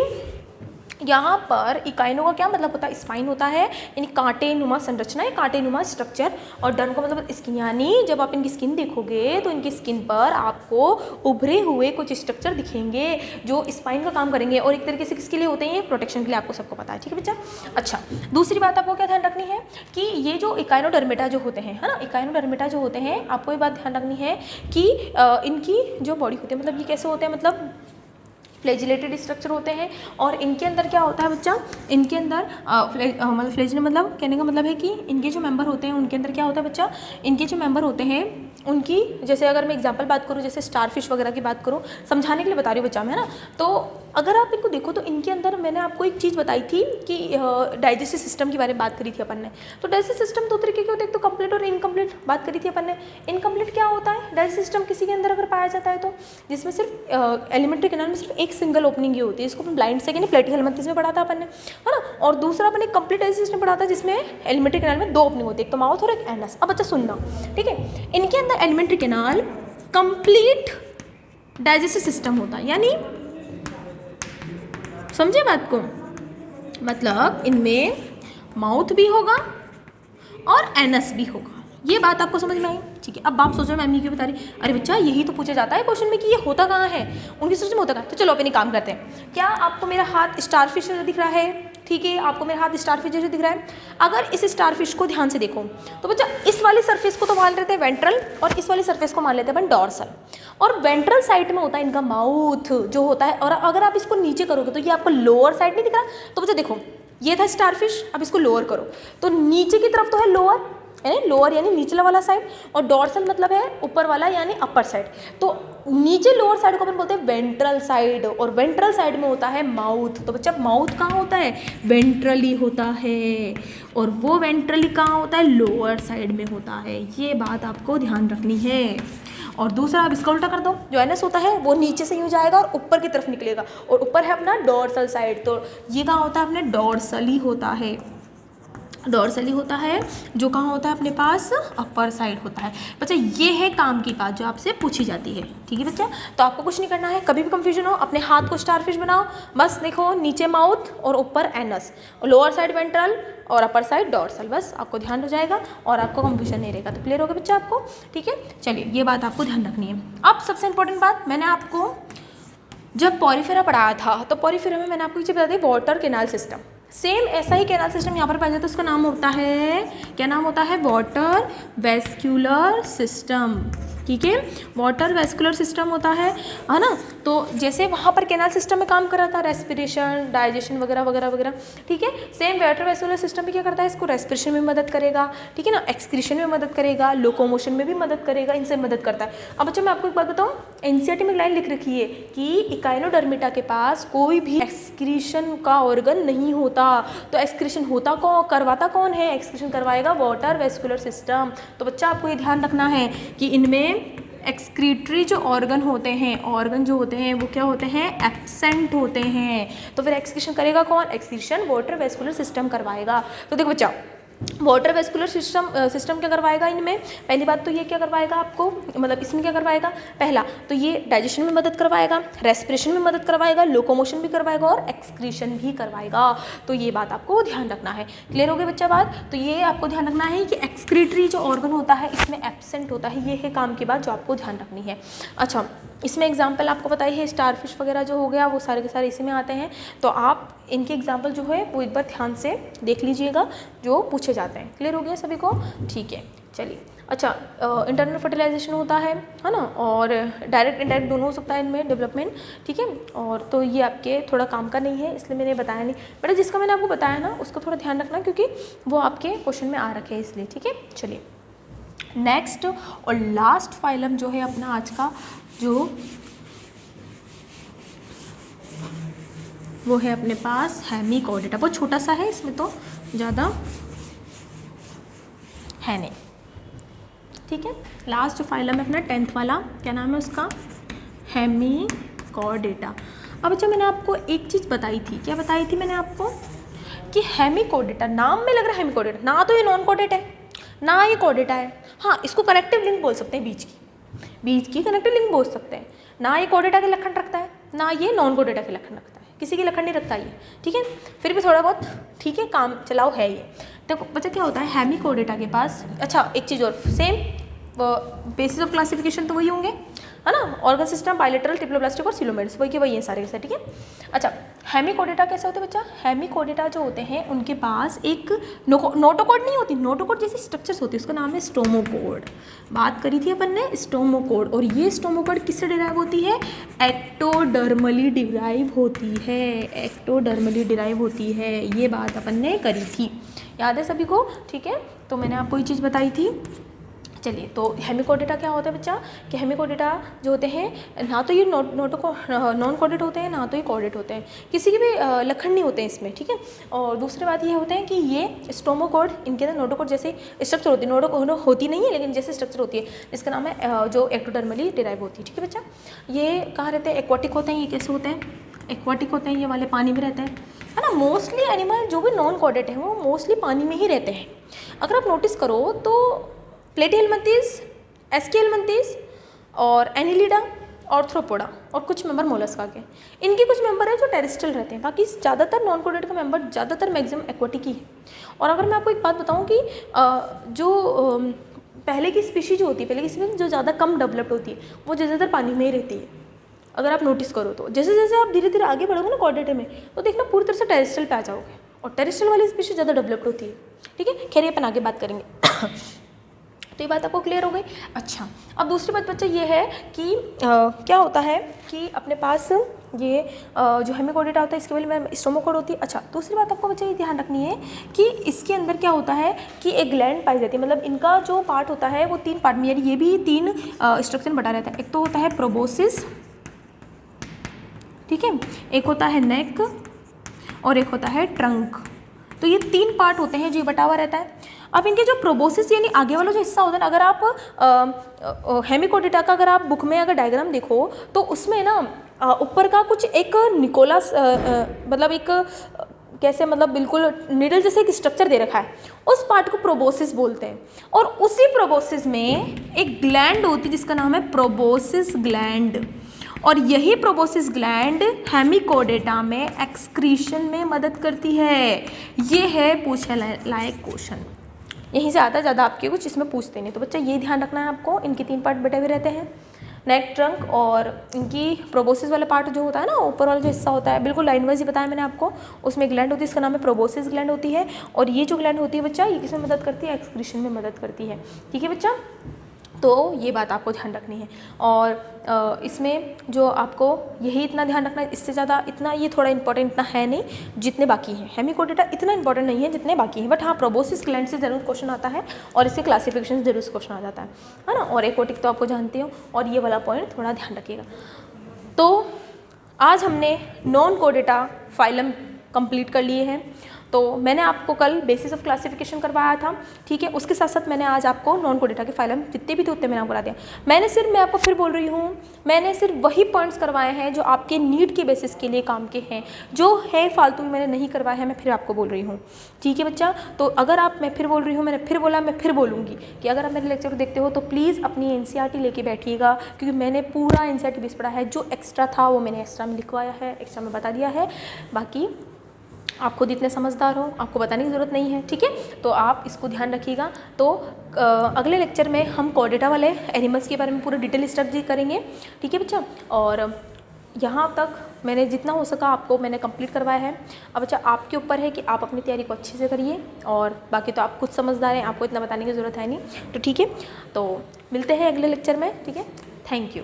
यहाँ पर इकाइनो का क्या मतलब होता है, स्पाइन होता है, यानी कांटे नुमा संरचना है, कांटे नुमा स्ट्रक्चर। और डर्म का मतलब स्किन, यानी जब आप इनकी स्किन देखोगे तो इनकी स्किन पर आपको उभरे हुए कुछ स्ट्रक्चर दिखेंगे जो स्पाइन का काम करेंगे, और एक तरीके से किसके लिए होते हैं, प्रोटेक्शन के लिए, आपको सबको पता है। ठीक है बच्चा। अच्छा, दूसरी बात आपको क्या ध्यान रखनी है कि ये जो इकाइनोडर्मेटा जो होते हैं, है ना, इकाइनोडर्मेटा जो होते हैं, आपको ये बात ध्यान रखनी है कि इनकी जो बॉडी होती है, मतलब ये कैसे होते हैं, मतलब फ्लैजिलेटेड स्ट्रक्चर होते हैं। और इनके अंदर क्या होता है बच्चा, इनके अंदर मतलब फ्लैजिलेटेड मतलब कहने का मतलब है कि इनके जो मेंबर होते हैं उनके अंदर क्या होता है बच्चा, इनके जो मेंबर होते हैं उनकी, जैसे अगर मैं एग्जांपल बात करूँ, जैसे स्टारफिश वगैरह की बात करूँ, समझाने के लिए बता रही हूँ बच्चा मैं, है ना। तो अगर आप इनको देखो तो इनके अंदर मैंने आपको एक चीज़ बताई थी कि डाइजेस्टिव सिस्टम के बारे में बात करी थी अपन ने। तो डाइजेस्टिव सिस्टम दो तरीके के होते हैं, एक तो कंप्लीट और इनकम्प्लीट बात करी थी अपन ने। इनकम्प्लीट क्या होता है, डाइजेस्टिव सिस्टम किसी के अंदर अगर पाया जाता है तो जिसमें सिर्फ एलिमेंट्री कैनाल में सिर्फ एक सिंगल ओपनिंग ही होती है, इसको अपन ब्लाइंड सेकेंड प्लेटी हेलमिंथेस में पढ़ा था अपन ने, है ना। और दूसरा अपन एक कंप्लीट डाइजेस्टिव सिस्टम पढ़ा था जिसमें एलिमेंट्री कैनाल में दो ओपनिंग होती है, एक तो माउथ और एक एनस। अब बच्चा सुनना, ठीक है। इनके अंदर alimentary canal complete digestive system होता है, यानी समझे बात को, मतलब इनमें माउथ भी होगा और एनस भी होगा। ये बात आपको समझ में आई, ठीक है। अब आप सोचो मैम ये क्यों बता रही, अरे बच्चा यही तो पूछा जाता है क्वेश्चन में कि ये होता कहाँ है, उनकी सोच में होता कहाँ है। तो चलो अपन एक काम करते हैं, क्या आपको मेरा हाथ स्टारफिश जैसा दिख रहा है, ठीक है, आपको मेरा हाथ स्टारफिश जैसे दिख रहा है। अगर इस स्टारफिश को ध्यान से देखो तो बच्चा इस वाली सरफेस को तो मान लेते हैं वेंट्रल और इस वाली सरफेस को मान लेते हैं अपन डॉर्सल, और वेंट्रल साइड में होता है इनका माउथ जो होता है। और अगर आप इसको नीचे करोगे तो ये आपको लोअर साइड नहीं दिख रहा, तो बच्चा देखो ये था स्टारफिश, अब इसको लोअर करो तो नीचे की तरफ तो है लोअर, यानी लोअर यानी निचला वाला साइड, और डॉर्सल मतलब है ऊपर वाला यानी अपर साइड। तो नीचे लोअर साइड को अपन बोलते हैं वेंट्रल साइड, और वेंट्रल साइड में होता है माउथ। तो बच्चा माउथ कहाँ होता है, वेंट्रली होता है, और वो वेंट्रली कहाँ होता है, लोअर साइड में होता है। ये बात आपको ध्यान रखनी है। और दूसरा आप इसका उल्टा कर दो, जो एनस होता है वो नीचे से यूँ जाएगा और ऊपर की तरफ निकलेगा, और ऊपर है अपना डॉर्सल साइड, तो ये कहाँ होता है अपने डॉर्सली होता है, डॉर्सली होता है, जो कहाँ होता है अपने पास अपर साइड होता है। बच्चा ये है काम की बात जो आपसे पूछी जाती है, ठीक है बच्चा। तो आपको कुछ नहीं करना है, कभी भी कंफ्यूजन हो अपने हाथ को स्टारफिश बनाओ, बस देखो नीचे माउथ और ऊपर एनस, और लोअर साइड वेंट्रल और अपर साइड डॉर्सल, बस आपको ध्यान हो जाएगा और आपको कंफ्यूजन नहीं रहेगा। तो क्लियर होगा बच्चा आपको, ठीक है। चलिए ये बात आपको ध्यान रखनी है। अब सबसे इंपॉर्टेंट बात, मैंने आपको जब पॉरीफेरा पढ़ाया था तो पॉरीफेरा में मैंने आपको ये बता the water canal system, same ऐसा ही कैनाल सिस्टम यहाँ पर पाया जाता है, उसका नाम होता है, क्या नाम होता है, वाटर वेस्क्यूलर सिस्टम, ठीक है। वाटर वेस्कुलर सिस्टम होता है ना। तो जैसे वहाँ पर कैनाल सिस्टम में काम कर रहा था, रेस्पिरेशन, डाइजेशन वगैरह वगैरह वगैरह, ठीक है। सेम वाटर वेस्कुलर सिस्टम भी क्या करता है, इसको रेस्पिरेशन में मदद करेगा, ठीक है ना, एक्सक्रीशन में मदद करेगा, लोकोमोशन में भी मदद करेगा, इनसे मदद करता है। अब अच्छा मैं आपको एक बात बताऊँ, एनसीईआरटी में लाइन लिख रखी है कि इकाइनोडर्मिटा के पास कोई भी एक्सक्रीशन का ऑर्गन नहीं होता। तो एक्सक्रीशन होता कौन, करवाता कौन है, एक्सक्रीशन करवाएगा वाटर वेस्कुलर सिस्टम। तो बच्चा आपको ये ध्यान रखना है कि इनमें एक्सक्रीटरी जो ऑर्गन होते हैं, ऑर्गन जो होते हैं वो क्या होते हैं, एब्सेंट होते हैं। तो फिर एक्सक्रीशन करेगा कौन, एक्सक्रीशन वाटर वेस्कुलर सिस्टम करवाएगा। तो देखो बच्चा वाटर वेस्कुलर सिस्टम क्या करवाएगा इनमें, पहली बात तो ये क्या करवाएगा आपको, मतलब इसमें क्या करवाएगा, पहला तो ये डाइजेशन में मदद करवाएगा, रेस्पिरेशन में मदद करवाएगा, लोकोमोशन भी करवाएगा और एक्सक्रीशन भी करवाएगा। तो ये बात आपको ध्यान रखना है। क्लियर हो गई बच्चा बात। तो ये आपको ध्यान रखना है कि एक्सक्रीटरी जो ऑर्गन होता है इसमें एब्सेंट होता है, ये है काम की बात जो आपको ध्यान रखनी है। अच्छा इसमें एग्जाम्पल आपको पता ही है, स्टारफिश वगैरह जो हो गया वो सारे के सारे इसी में आते हैं। तो आप इनके एग्जाम्पल जो है वो एक बार ध्यान से देख लीजिएगा जो पूछे जाते हैं। क्लियर हो गया सभी को, ठीक है। चलिए अच्छा इंटरनल फर्टिलाइजेशन होता है ना, और डायरेक्ट इनडायरेक्ट दोनों हो सकता है इनमें डेवलपमेंट, ठीक है। और तो ये आपके थोड़ा काम का नहीं है इसलिए मैंने बताया नहीं, बट जिसका मैंने आपको बताया ना उसका थोड़ा ध्यान रखना क्योंकि वो आपके क्वेश्चन में आ रखे हैं इसलिए, ठीक है। चलिए नेक्स्ट और लास्ट फाइलम जो है अपना आज का जो वो है अपने पास हेमिकॉर्डेटा, बहुत छोटा सा है, इसमें तो ज़्यादा है नहीं, ठीक है। लास्ट जो फाइलम है अपना 10th वाला, क्या नाम है उसका, हेमिकॉर्डेटा। अब अच्छा मैंने आपको एक चीज़ बताई थी, क्या बताई थी मैंने आपको कि हेमिकॉर्डेटा, नाम में लग रहा है हेमिकॉर्डेटा, ना तो ये नॉन कॉर्डेट है ना ये कॉर्डेटा है। हाँ इसको कनेक्टिव लिंक बोल सकते हैं, बीच की कनेक्टिव लिंक बोल सकते हैं। ना ये कॉर्डेटा के लक्षण रखता है ना ये नॉन कॉर्डेटा के लक्षण रखता है, किसी के लक्षण नहीं रखता ये, ठीक है। फिर भी थोड़ा बहुत ठीक है काम चलाओ है ये। तो बच्चा क्या होता है हेमिकॉर्डेटा के पास, अच्छा एक चीज़ और, सेम बेसिस ऑफ क्लासिफिकेशन तो वही होंगे है ना, ऑर्गन सिस्टम बायलेटरल ट्रिप्लोब्लास्टिक और सिलोमेड्स वही के वही हैं सारे के सारे, ठीक है। अच्छा हेमिकॉर्डेटा कैसे होते हैं बच्चा, हेमिकॉर्डेटा जो होते हैं उनके पास एक नोटोकॉर्ड नहीं होती, नोटोकॉर्ड जैसी स्ट्रक्चर्स होती है, उसका नाम है स्टोमोकॉर्ड। बात करी थी अपन ने स्टोमोकॉर्ड, और ये स्टोमोकॉर्ड किससे डिराइव होती है, एक्टोडर्मली डिराइव होती है, एक्टोडर्मली डिराइव होती है, ये बात अपन ने करी थी, याद है सभी को, ठीक है। तो मैंने आपको ये चीज़ बताई थी चलिए, तो हेमिकोडेटा क्या होता है बच्चा कि हेमिकोडेटा जो होते हैं ना तो ये नॉन कोडेड होते हैं, ना तो ये कोडेड होते हैं, किसी के भी लक्षण नहीं होते हैं इसमें, ठीक है। और दूसरी बात ये होते हैं कि ये स्टोमोकोड, इनके अंदर नोटोकोड जैसे स्ट्रक्चर होती है, नोटोकोड होती नहीं है लेकिन जैसे स्ट्रक्चर होती है, जिसका नाम है जो एक्टोडर्मली डिराइव होती है, ठीक है बच्चा। ये कहाँ रहते हैं? एक्वाटिक होते हैं। ये कैसे होते हैं? एक्वाटिक होते हैं, ये वाले पानी में रहते हैं, है ना। मोस्टली एनिमल जो भी नॉन कोडेड है वो मोस्टली पानी में ही रहते हैं। अगर आप नोटिस करो तो प्लेटीहेलमिंथेस, एस्कीहेलमिंथेस और एनिलिडा, ऑर्थ्रोपोडा और कुछ मेंबर मोलस्का के, इनके कुछ मेंबर हैं जो टेरेस्ट्रियल रहते हैं, बाकी ज़्यादातर नॉन कोडेड का मेंबर ज़्यादातर मैक्सिमम एक्वाटिक ही है। और अगर मैं आपको एक बात बताऊं कि जो पहले की स्पीशीज जो होती है, पहले की स्पीशीज जो ज़्यादा कम डेवलप्ड होती है वो ज़्यादातर पानी में ही रहती है। अगर आप नोटिस करो तो जैसे जैसे आप धीरे धीरे आगे बढ़ोगे ना कोडेड में, तो देखना पूरी तरह से टेरेस्ट्रियल पे आ जाओगे, और टेरेस्ट्रियल वाली स्पीशीज ज़्यादा डेवलप्ड होती है, ठीक है। खैर, ये अपन आगे बात करेंगे। तो ये बात आपको क्लियर हो गई। अच्छा, अब दूसरी बात बच्चा ये है कि क्या होता है कि अपने पास ये जो हेमिकोडेटा होता है इसके वाले में स्टोमोकोड होती है। अच्छा, दूसरी बात आपको बच्चा ये ध्यान रखनी है कि इसके अंदर क्या होता है कि एक ग्लैंड पाई जाती है, मतलब इनका जो पार्ट होता है वो 3 पार्ट में, यानी ये भी 3 स्ट्रक्चर में बटा रहता है। एक तो होता है प्रोबोसिस, ठीक है, एक होता है नेक और एक होता है ट्रंक। तो ये 3 पार्ट होते हैं जो बटा हुआ रहता है। अब इनके जो प्रोबोसिस यानी आगे वाला जो हिस्सा होता है ना, अगर आप हेमिकोडेटा का अगर आप बुक में अगर डायग्राम देखो तो उसमें ना ऊपर का कुछ एक निकोलस मतलब एक कैसे, मतलब बिल्कुल निडल जैसे एक स्ट्रक्चर दे रखा है, उस पार्ट को प्रोबोसिस बोलते हैं। और उसी प्रोबोसिस में एक ग्लैंड होती है जिसका नाम है प्रोबोसिस ग्लैंड, और यही प्रोबोसिस ग्लैंड हेमिकोडेटा में एक्सक्रीशन में मदद करती है। ये है पूछने लायक क्वेश्चन, यहीं से आता है, ज़्यादा आपके कुछ इसमें पूछते नहीं। तो बच्चा ये ध्यान रखना है आपको, इनके 3 पार्ट बटे हुए रहते हैं, नेक, ट्रंक और इनकी प्रोबोसिस वाला पार्ट जो होता है ना, ऊपर वाला जो हिस्सा होता है, बिल्कुल लाइन वाइज ही बताया मैंने आपको, उसमें ग्लैंड होती है, इसका नाम है प्रोबोसिस ग्लैंड होती है। और ये जो ग्लैंड होती है बच्चा, ये किसमें मदद करती है? एक्सक्रीशन में मदद करती है, ठीक है बच्चा। तो ये बात आपको ध्यान रखनी है। और इसमें जो आपको यही इतना ध्यान रखना है, इससे ज़्यादा इतना ये थोड़ा इंपॉर्टेंट इतना है नहीं जितने बाकी हैं। हेमिकोडेटा इतना इंपॉर्टेंट नहीं है जितने बाकी हैं, बट हाँ प्रोबोसिस ग्लैंड से ज़रूर क्वेश्चन आता है और इससे क्लासिफिकेशन जरूर क्वेश्चन आ जाता है ना। और एक्वाटिक तो आपको जानते हो, और ये वाला पॉइंट थोड़ा ध्यान रखिएगा। तो आज हमने नॉन कोडेटा फाइलम कंप्लीट कर लिए हैं। तो मैंने आपको कल बेसिस ऑफ क्लासिफिकेशन करवाया था, ठीक है। उसके साथ साथ मैंने आज आपको नॉन कोडेटा के फाइलम जितने भी थे उतने मैंने आपको बता दिया। मैं आपको फिर बोल रही हूँ, मैंने सिर्फ वही पॉइंट्स करवाए हैं जो आपके नीड के बेसिस के लिए काम के हैं, जो है फालतू में मैंने नहीं करवाए हैं, मैं फिर आपको बोल रही हूँ, ठीक है बच्चा। तो अगर आप, मैं फिर बोल रही हूँ, मैंने फिर बोला, मैं फिर बोलूँगी कि अगर आप मेरे लेक्चर को देखते हो तो प्लीज़ अपनी NCERT लेके बैठिएगा, क्योंकि मैंने पूरा NCERT बेस पढ़ा है। जो एक्स्ट्रा था वो मैंने एक्स्ट्रा में लिखवाया है, एक्स्ट्रा में बता दिया है। बाकी आप खुद इतने समझदार हो, आपको बताने की ज़रूरत नहीं है, ठीक है। तो आप इसको ध्यान रखिएगा। तो अगले लेक्चर में हम कोडेटा वाले एनिमल्स के बारे में पूरा डिटेल स्टडी करेंगे, ठीक है बच्चा। और यहाँ तक मैंने जितना हो सका आपको मैंने कंप्लीट करवाया है। अब बच्चा आपके ऊपर है कि आप अपनी तैयारी को अच्छे से करिए, और बाकी तो आप खुद समझदार हैं, आपको इतना बताने की ज़रूरत है नहीं, तो ठीक है। तो मिलते हैं अगले लेक्चर में, ठीक है। Thank you.